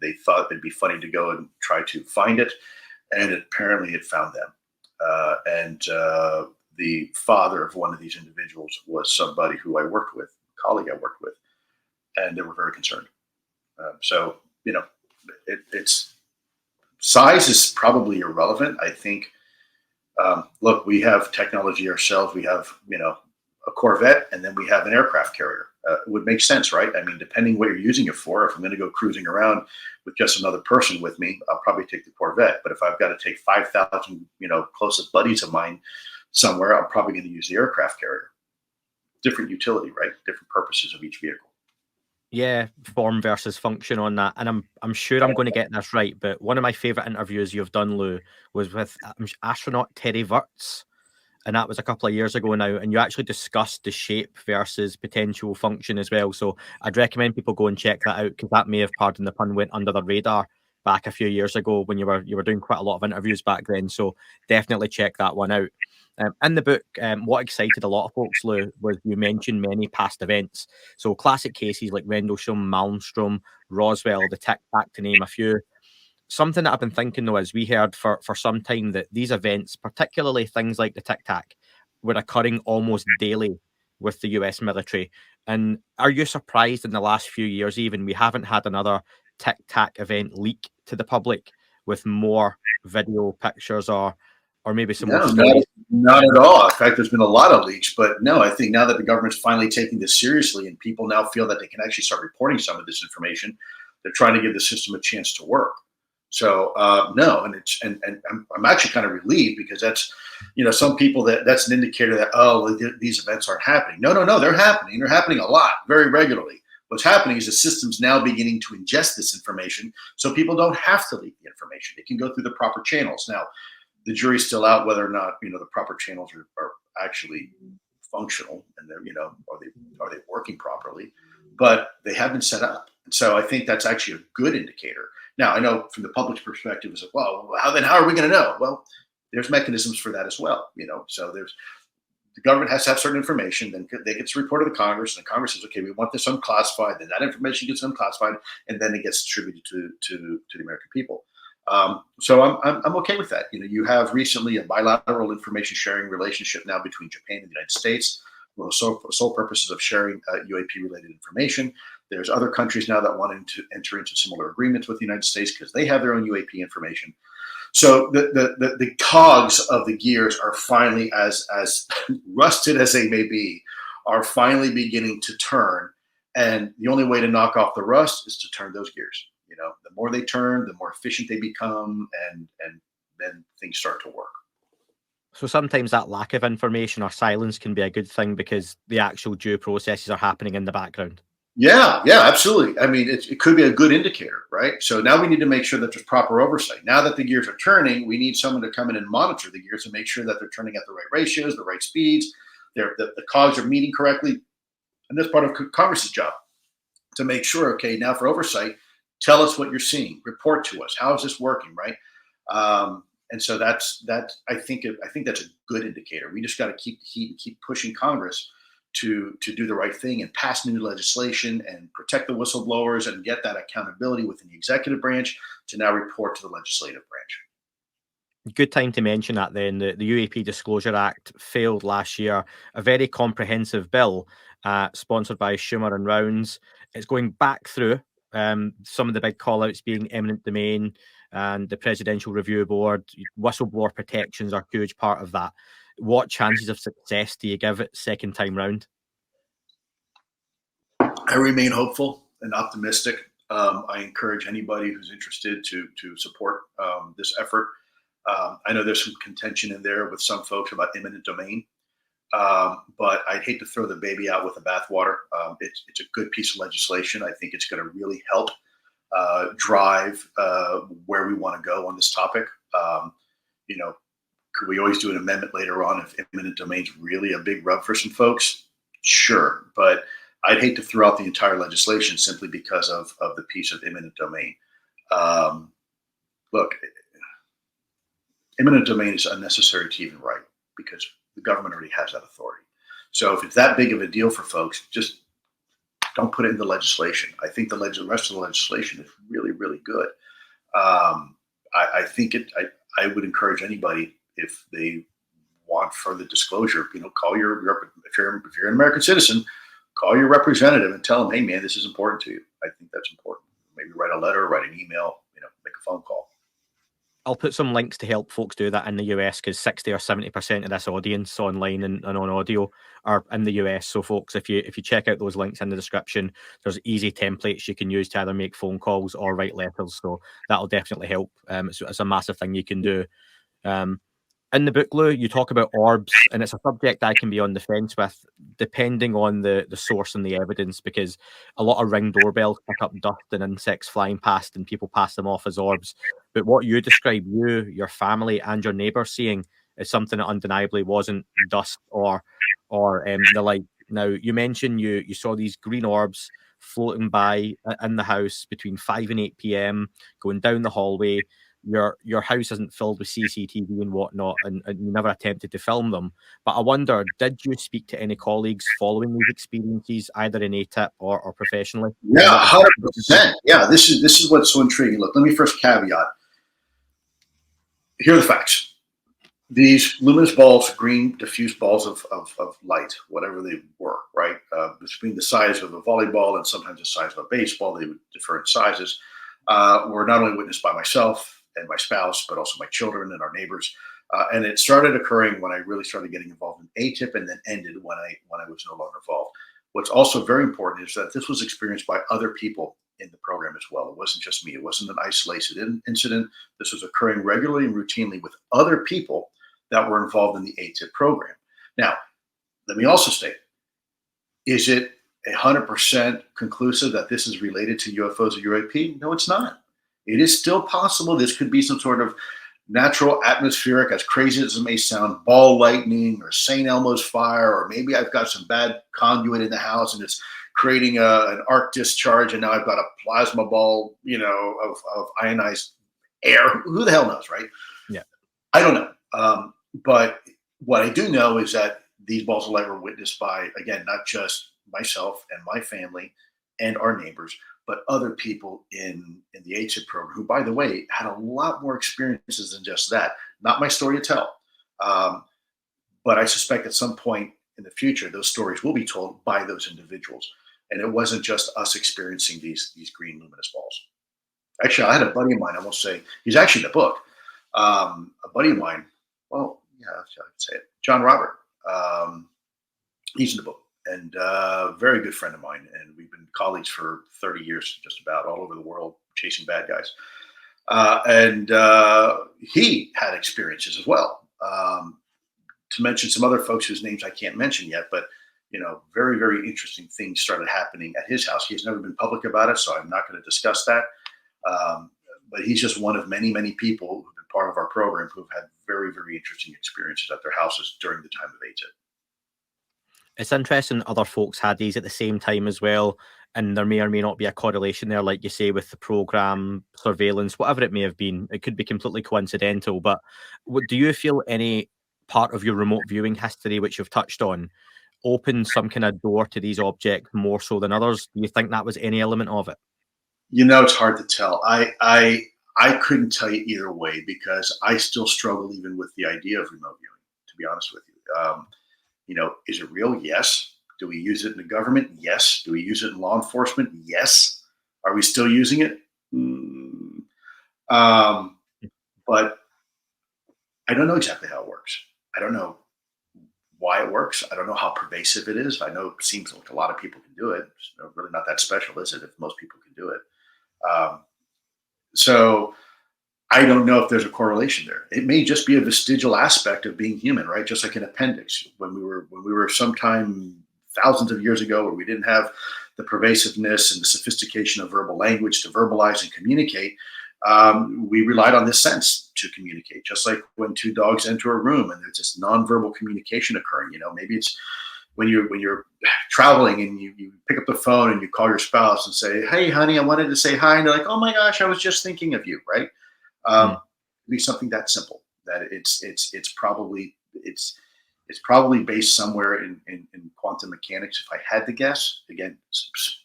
They thought it'd be funny to go and try to find it, and apparently it found them. And the father of one of these individuals was somebody who I worked with, a colleague I worked with, and they were very concerned. So it's size is probably irrelevant. I think, look, we have technology ourselves. We have, a Corvette, and then we have an aircraft carrier. It would make sense, right? I mean, depending what you're using it for, if I'm going to go cruising around with just another person with me, I'll probably take the Corvette. But if I've got to take 5,000, closest buddies of mine somewhere, I'm probably going to use the aircraft carrier. Different utility, right? Different purposes of each vehicle. Yeah, form versus function on that. And I'm sure I'm going to get this right, but one of my favorite interviews you've done, Lou, was with astronaut Terry Virts. And that was a couple of years ago now. And you actually discussed the shape versus potential function as well. So I'd recommend people go and check that out, because that may have, pardon the pun, went under the radar back a few years ago when you were doing quite a lot of interviews back then. So definitely check that one out. In the book, what excited a lot of folks, Lou, was you mentioned many past events. So classic cases like Rendlesham, Malmstrom, Roswell, the Tic Tac, to name a few. Something that I've been thinking, though, is we heard for some time that these events, particularly things like the Tic Tac, were occurring almost daily with the US military. And are you surprised in the last few years even we haven't had another Tic Tac event leak to the public with more video pictures or maybe some more stories? Not at all. In fact, there's been a lot of leaks, but no, I think now that the government's finally taking this seriously and people now feel that they can actually start reporting some of this information, they're trying to give the system a chance to work. So no, and I'm actually kind of relieved, because that's, some people that's an indicator that, these events aren't happening. No, they're happening. They're happening a lot, very regularly. What's happening is the system's now beginning to ingest this information, so people don't have to leak the information. They can go through the proper channels. Now, the jury's still out whether or not the proper channels are actually functional, and they're are they working properly, but they have been set up, and so I think that's actually a good indicator. Now, I know from the public's perspective, it's like, well, how are we going to know? Well, there's mechanisms for that as well. So the government has to have certain information, then they get to report to the Congress, and the Congress says, okay, we want this unclassified, then that information gets unclassified, and then it gets distributed to the American people. So I'm okay with that. You have recently a bilateral information sharing relationship now between Japan and the United States, for sole purposes of sharing UAP related information. There's other countries now that want to enter into similar agreements with the United States because they have their own UAP information. So the cogs of the gears are finally, as rusted as they may be, are finally beginning to turn. And the only way to knock off the rust is to turn those gears. The more they turn, the more efficient they become, and then things start to work. So sometimes that lack of information or silence can be a good thing because the actual due processes are happening in the background. Yeah, absolutely. I mean, it could be a good indicator, right? So now we need to make sure that there's proper oversight. Now that the gears are turning, we need someone to come in and monitor the gears and make sure that they're turning at the right ratios, the right speeds, the cogs are meeting correctly. And that's part of Congress's job, to make sure, okay, now for oversight, tell us what you're seeing, report to us. How is this working, right? And so that's I think that's a good indicator. We just got to keep pushing Congress to do the right thing and pass new legislation and protect the whistleblowers and get that accountability within the executive branch to now report to the legislative branch. Good time to mention that then. The UAP Disclosure Act failed last year, a very comprehensive bill sponsored by Schumer and Rounds. It's going back through, some of the big call-outs being eminent domain and the Presidential Review Board. Whistleblower protections are a huge part of that. What chances of success do you give it second time round? I remain hopeful and optimistic. I encourage anybody who's interested to support this effort. I know there's some contention in there with some folks about eminent domain, but I'd hate to throw the baby out with the bathwater. It's a good piece of legislation. I think it's going to really help drive where we want to go on this topic. Could we always do an amendment later on if eminent domain is really a big rub for some folks? Sure, but I'd hate to throw out the entire legislation simply because of the piece of eminent domain. Look, eminent domain is unnecessary to even write because the government already has that authority. So if it's that big of a deal for folks, just don't put it in the legislation. I think the rest of the legislation is really, really good. I think I would encourage anybody, if they want further disclosure, call if you're an American citizen, call your representative and tell them, hey man, this is important to you. I think that's important. Maybe write a letter, write an email, make a phone call. I'll put some links to help folks do that in the US because 60 or 70% of this audience online and on audio are in the US. So folks, if you check out those links in the description, there's easy templates you can use to either make phone calls or write letters. So that'll definitely help. It's a massive thing you can do. In the book, Lou, you talk about orbs, and it's a subject I can be on the fence with, depending on the source and the evidence, because a lot of Ring doorbells pick up dust and insects flying past, and people pass them off as orbs. But what you describe, your family, and your neighbour seeing is something that undeniably wasn't dust or the like. Now, you mentioned you saw these green orbs floating by in the house between 5 and 8 p.m., going down the hallway. Your house isn't filled with CCTV and whatnot, and you never attempted to film them. But I wonder, did you speak to any colleagues following these experiences, either in AATIP or professionally? Yeah, 100%. Yeah, this is what's so intriguing. Look, let me first caveat. Here are the facts. These luminous balls, green diffuse balls of light, whatever they were, right? Between the size of a volleyball and sometimes the size of a baseball, they would differ in sizes. were not only witnessed by myself and my spouse, but also my children and our neighbors. And it started occurring when I really started getting involved in AATIP, and then ended when I was no longer involved. What's also very important is that this was experienced by other people in the program as well. It wasn't just me. It wasn't an isolated incident. This was occurring regularly and routinely with other people that were involved in the AATIP program. Now, let me also state, is it 100% conclusive that this is related to UFOs or UAP? No, it's not. It is still possible this could be some sort of natural atmospheric, as crazy as it may sound, ball lightning or St. Elmo's fire, or maybe I've got some bad conduit in the house and it's creating an arc discharge, and now I've got a plasma ball, of ionized air. Who the hell knows, right? Yeah. I don't know. But what I do know is that these balls of light were witnessed by, again, not just myself and my family and our neighbors, but other people in the AATIP program, who, by the way, had a lot more experiences than just that. Not my story to tell. But I suspect at some point in the future, those stories will be told by those individuals. And it wasn't just us experiencing these green luminous balls. Actually, I had a buddy of mine, I won't say, he's actually in the book. A buddy of mine, well, yeah, I could say it, John Robert. He's in the book, and a very good friend of mine. And we've been colleagues for 30 years, just about, all over the world, chasing bad guys. And he had experiences as well. To mention some other folks whose names I can't mention yet, but very, very interesting things started happening at his house. He's never been public about it, so I'm not going to discuss that. But he's just one of many, many people who've been part of our program who've had very, very interesting experiences at their houses during the time of AATIP. It's interesting other folks had these at the same time as well, and there may or may not be a correlation there, like you say, with the program, surveillance, whatever it may have been. It could be completely coincidental, but do you feel any part of your remote viewing history, which you've touched on, opened some kind of door to these objects more so than others? Do you think that was any element of it? It's hard to tell. I couldn't tell you either way, because I still struggle even with the idea of remote viewing, to be honest with you. Is it real? Yes. Do we use it in the government? Yes. Do we use it in law enforcement? Yes. Are we still using it? But I don't know exactly how it works. I don't know why it works. I don't know how pervasive it is. I know it seems like a lot of people can do it. It's really not that special, is it, if most people can do it? So I don't know if there's a correlation there. It may just be a vestigial aspect of being human, right? Just like an appendix. When we were sometime thousands of years ago, where we didn't have the pervasiveness and the sophistication of verbal language to verbalize and communicate, we relied on this sense to communicate. Just like when two dogs enter a room and there's this nonverbal communication occurring. Maybe it's when you're traveling and you pick up the phone and you call your spouse and say, "Hey, honey, I wanted to say hi," and they're like, "Oh my gosh, I was just thinking of you," right? It'd be something that simple. That it's probably based somewhere in quantum mechanics. If I had to guess, again,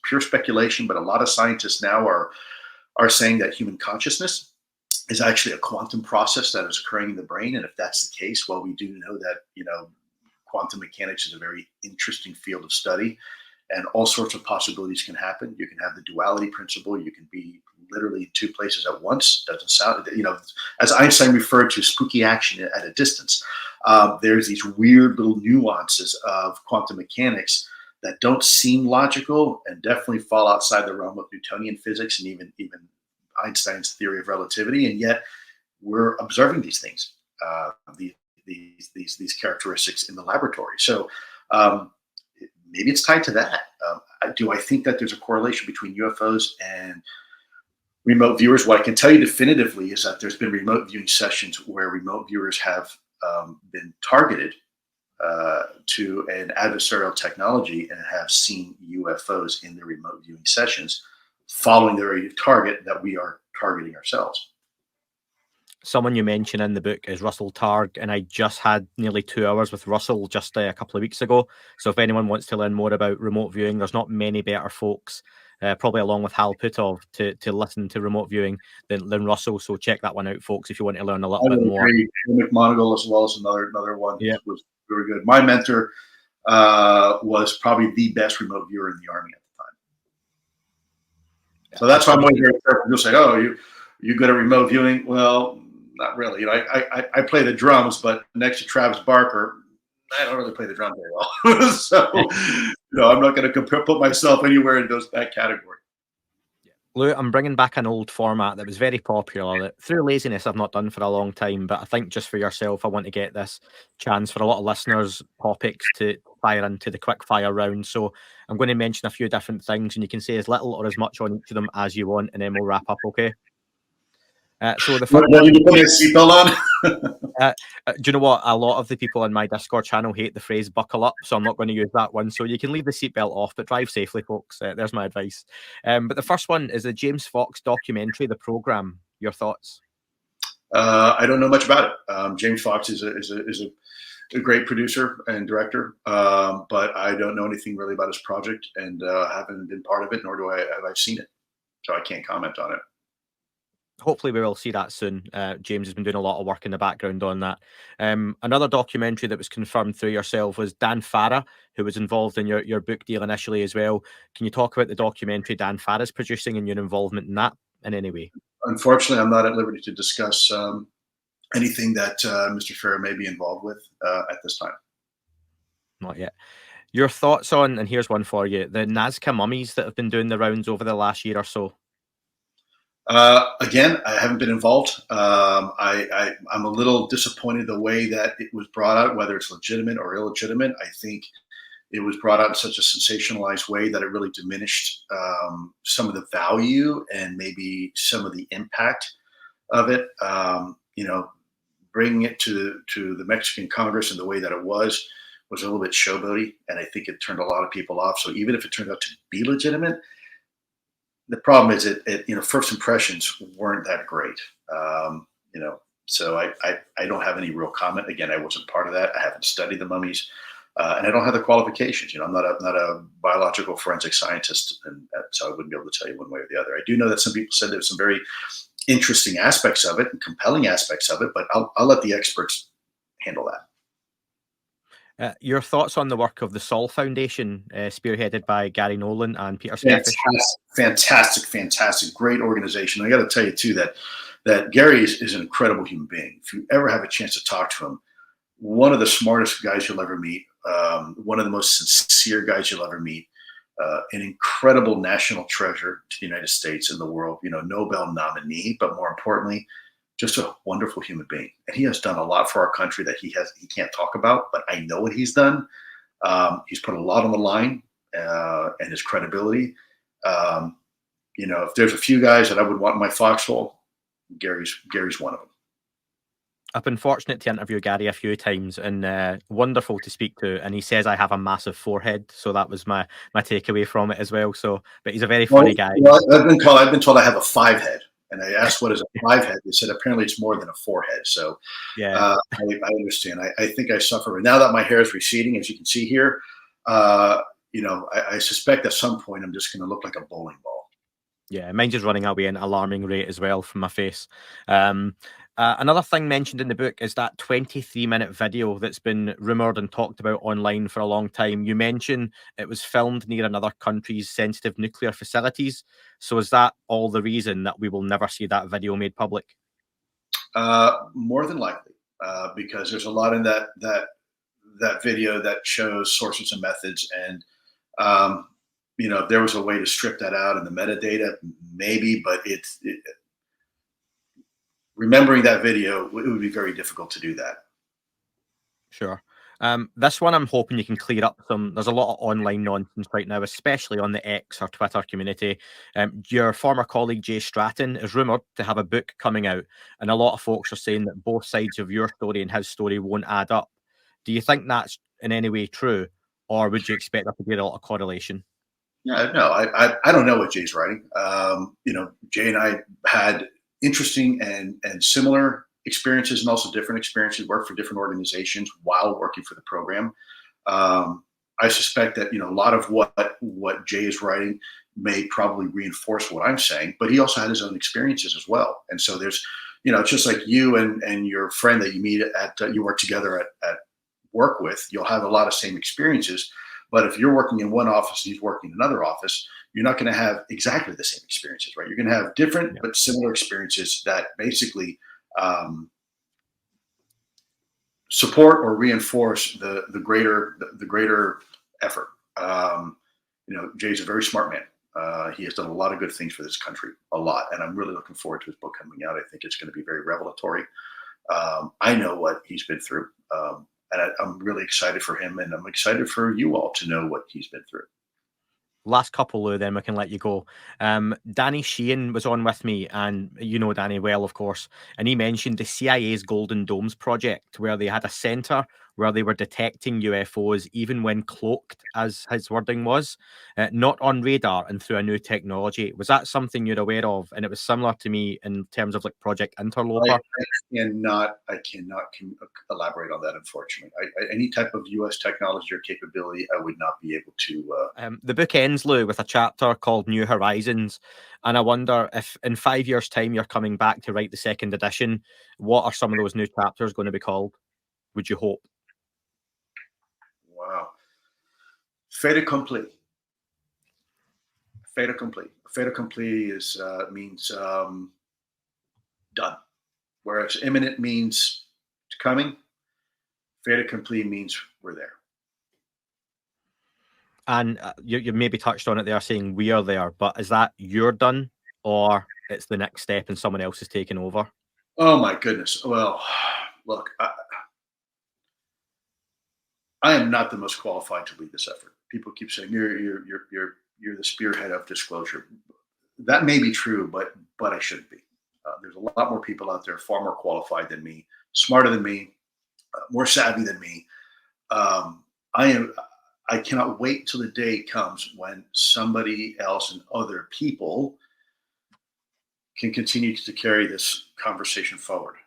pure speculation, but a lot of scientists now are saying that human consciousness is actually a quantum process that is occurring in the brain. And if that's the case, well, we do know that quantum mechanics is a very interesting field of study, and all sorts of possibilities can happen. You can have the duality principle. You can be literally in two places at once. Doesn't sound, as Einstein referred to, spooky action at a distance. There's these weird little nuances of quantum mechanics that don't seem logical and definitely fall outside the realm of Newtonian physics and even Einstein's theory of relativity. And yet we're observing these things, these characteristics in the laboratory. So maybe it's tied to that. Do I think that there's a correlation between UFOs and remote viewers? What I can tell you definitively is that there's been remote viewing sessions where remote viewers have been targeted to an adversarial technology and have seen UFOs in their remote viewing sessions, following the very target that we are targeting ourselves. Someone you mention in the book is Russell Targ, and I just had nearly 2 hours with Russell just a couple of weeks ago. So if anyone wants to learn more about remote viewing, there's not many better folks, probably along with Hal Putov, to listen to remote viewing than Russell. So check that one out, folks, if you want to learn a little bit more. McMonagle as well as another one. Yeah. Was very good. My mentor was probably the best remote viewer in the Army at So that's why I'm always very careful. You'll say, "Oh, you good at remote viewing?" Well, not really. You know, I play the drums, but next to Travis Barker, I don't really play the drum very well. So, I'm not going to put myself anywhere in that category. Lou, I'm bringing back an old format that was very popular that through laziness I've not done for a long time, but I think just for yourself, I want to get this chance for a lot of listeners' topics to fire into the quickfire round. So I'm going to mention a few different things and you can say as little or as much on each of them as you want, and then we'll wrap up, okay? So the first one, you put my seatbelt on. do you know what? A lot of the people in my Discord channel hate the phrase "buckle up," so I'm not going to use that one. So you can leave the seatbelt off, but drive safely, folks. There's my advice. But the first one is the James Fox documentary, The Program. Your thoughts? I don't know much about it. James Fox is a great producer and director, but I don't know anything really about his project, and haven't been part of it, nor have I seen it, so I can't comment on it. Hopefully we will see that soon. James has been doing a lot of work in the background on that. Another documentary that was confirmed through yourself was Dan Farah, who was involved in your book deal initially as well. Can you talk about the documentary Dan Farah's producing and your involvement in that in any way? Unfortunately, I'm not at liberty to discuss anything that Mr. Farah may be involved with at this time. Not yet. Your thoughts on, and here's one for you, the Nazca mummies that have been doing the rounds over the last year or so? Again, I haven't been involved. I'm a little disappointed the way that it was brought out, whether it's legitimate or illegitimate. I think it was brought out in such a sensationalized way that it really diminished some of the value and maybe some of the impact of it. Bringing it to the Mexican Congress in the way that it was a little bit showboaty, and I think it turned a lot of people off. So even if it turned out to be legitimate, the problem is first impressions weren't that great. So I don't have any real comment. Again, I wasn't part of that. I haven't studied the mummies, and I don't have the qualifications. I'm not a biological forensic scientist, and so I wouldn't be able to tell you one way or the other. I do know that some people said there's some very interesting aspects of it and compelling aspects of it, but I'll let the experts handle that. Your thoughts on the work of the Sol Foundation, spearheaded by Gary Nolan and Peter Skeffish? Fantastic, great organization. I got to tell you too that Gary is an incredible human being. If you ever have a chance to talk to him, one of the smartest guys you'll ever meet, one of the most sincere guys you'll ever meet, an incredible national treasure to the United States and the world. Nobel nominee, but more importantly, just a wonderful human being. And he has done a lot for our country that he can't talk about, but I know what he's done. He's put a lot on the line, and his credibility. If there's a few guys that I would want in my foxhole, Gary's one of them. I've been fortunate to interview Gary a few times, and wonderful to speak to. And he says I have a massive forehead, so that was my takeaway from it as well. But he's a very funny guy. I've been told I have a 5 head. And I asked, what is a 5 head? They said, apparently it's more than a 4 head. So yeah, I understand. I think I suffer. Now that my hair is receding, as you can see here, I suspect at some point I'm just going to look like a bowling ball. Yeah, mine's just running away at an alarming rate as well from my face. Another thing mentioned in the book is that 23-minute video that's been rumoured and talked about online for a long time. You mentioned it was filmed near another country's sensitive nuclear facilities. So is that all the reason that we will never see that video made public? More than likely, because there's a lot in that video that shows sources and methods. And, if there was a way to strip that out in the metadata, maybe, but remembering that video, it would be very difficult to do that. Sure. This one I'm hoping you can clear up some. There's a lot of online nonsense right now, especially on the X or Twitter community. Your former colleague Jay Stratton is rumoured to have a book coming out, and a lot of folks are saying that both sides of your story and his story won't add up. Do you think that's in any way true, or would you expect there to be a lot of correlation? Yeah, no, I don't know what Jay's writing. Jay and I had interesting and similar experiences, and also different experiences. Worked for different organizations while working for the program. I suspect that a lot of what Jay is writing may probably reinforce what I'm saying, but he also had his own experiences as well. And so there's, it's just like you and your friend that you meet at you work together at work with. You'll have a lot of same experiences, But if you're working in one office and he's working in another office, you're not going to have exactly the same experiences, right? You're going to have different but similar experiences that basically support or reinforce the greater effort. Jay's a very smart man. He has done a lot of good things for this country, a lot, and I'm really looking forward to his book coming out. I think it's going to be very revelatory. I know what he's been through, and I'm really excited for him, and I'm excited for you all to know what he's been through. Last couple, Lou, then we can let you go. Danny Sheehan was on with me, and you know Danny well, of course, and he mentioned the CIA's Golden Domes project, where they had a center where they were detecting UFOs even when cloaked, as his wording was, not on radar and through a new technology. Was that something you're aware of? And it was similar to me in terms of like Project Interloper. I cannot elaborate on that, unfortunately. Any type of U.S. technology or capability, I would not be able to. The book ends, Lou, with a chapter called New Horizons. And I wonder if in 5 years' time you're coming back to write the second edition, what are some of those new chapters going to be called? Would you hope? Wow. Fait accompli. Fait accompli. Fait accompli means done. Whereas imminent means it's coming. Fait accompli means we're there. And you maybe touched on it there, saying we are there, but is that you're done, or it's the next step and someone else is taking over? Oh my goodness. Well, look, I am not the most qualified to lead this effort. People keep saying you're the spearhead of disclosure. That may be true, but I shouldn't be. There's a lot more people out there far more qualified than me, smarter than me, more savvy than me. I cannot wait till the day comes when somebody else and other people can continue to carry this conversation forward.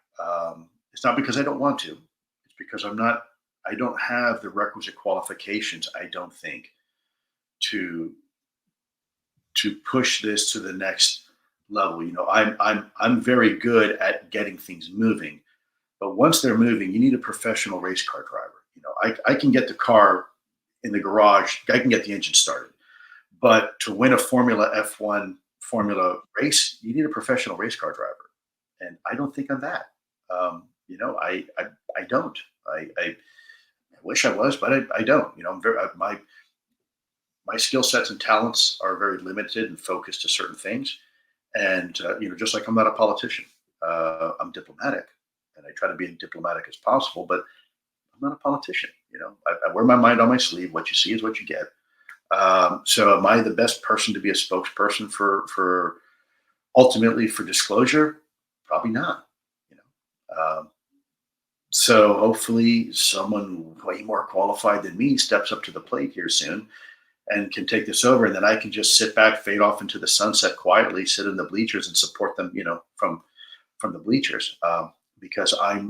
It's not because I don't want to. It's because I don't have the requisite qualifications, I don't think, to push this to the next level. I'm very good at getting things moving, but once they're moving, you need a professional race car driver. I can get the car in the garage, I can get the engine started, but to win a F1 Formula race, you need a professional race car driver, and I don't think I'm that. I don't. I wish I was, but I don't. I'm very my skill sets and talents are very limited and focused to certain things. And, just like I'm not a politician, I'm diplomatic, and I try to be as diplomatic as possible, but I'm not a politician. I wear my mind on my sleeve. What you see is what you get. So am I the best person to be a spokesperson for ultimately for disclosure? Probably not. So hopefully someone way more qualified than me steps up to the plate here soon and can take this over, and then I can just sit back, fade off into the sunset quietly, sit in the bleachers and support them, from the bleachers. Because I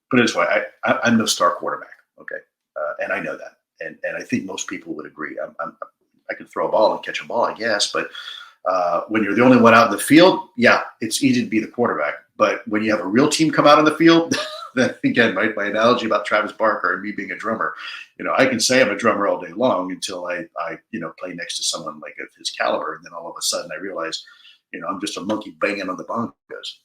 put it this way, I'm no star quarterback. Okay. And I know that. And I think most people would agree. I can throw a ball and catch a ball, I guess, but when you're the only one out in the field, yeah, it's easy to be the quarterback. But when you have a real team come out on the field, then again, my analogy about Travis Barker and me being a drummer, I can say I'm a drummer all day long until I play next to someone like of his caliber, and then all of a sudden I realize, I'm just a monkey banging on the bongos.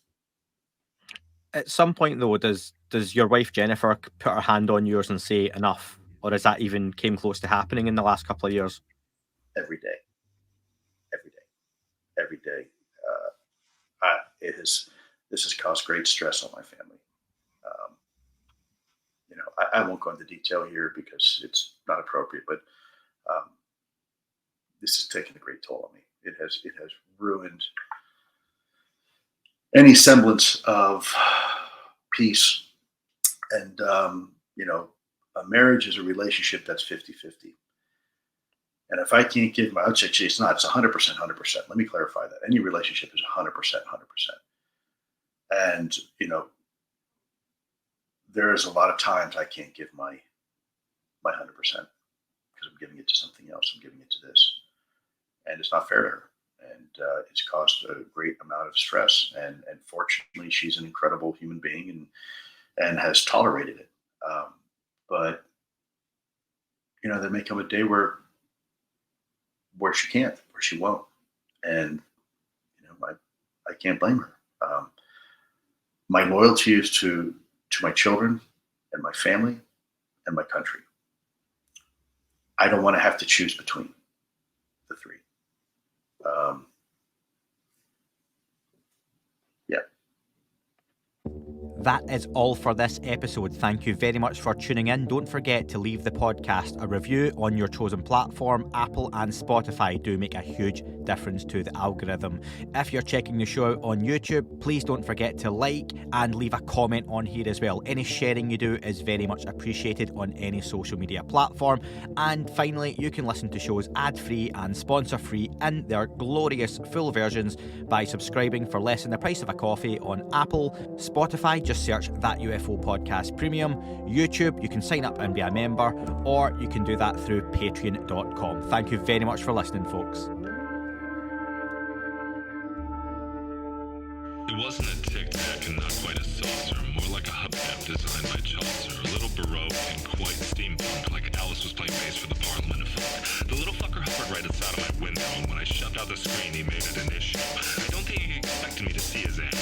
At some point, though, does your wife Jennifer put her hand on yours and say enough, or has that even came close to happening in the last couple of years? Every day. This has caused great stress on my family. I won't go into detail here because it's not appropriate, but this has taken a great toll on me. It has ruined any semblance of peace. And, a marriage is a relationship that's 50-50. And if I can't give I would say, it's not, it's 100%, 100%. Let me clarify that. Any relationship is 100%, 100%. And, there is a lot of times I can't give my 100% because I'm giving it to something else. I'm giving it to this. And it's not fair to her. And it's caused a great amount of stress. And fortunately, she's an incredible human being and has tolerated it. But there may come a day where she can't, where she won't. And, I can't blame her. My loyalty is to my children and my family and my country. I don't want to have to choose between the three. That is all for this episode. Thank you very much for tuning in. Don't forget to leave the podcast a review on your chosen platform. Apple and Spotify do make a huge difference to the algorithm. If you're checking the show out on YouTube, please don't forget to like and leave a comment on here as well. Any sharing you do is very much appreciated on any social media platform. And finally, you can listen to shows ad-free and sponsor-free in their glorious full versions by subscribing for less than the price of a coffee on Apple, Spotify, just search That UFO Podcast Premium. YouTube, you can sign up and be a member, or you can do that through patreon.com. Thank you very much for listening, folks. It wasn't a tic-tac and not quite a saucer, more like a hubcap designed by Chaucer, a little baroque and quite steampunk, like Alice was playing bass for the Parliament of Folk. The little fucker hovered right outside of my window, and when I shoved out the screen, he made it an issue. I don't think he expected me to see his ass.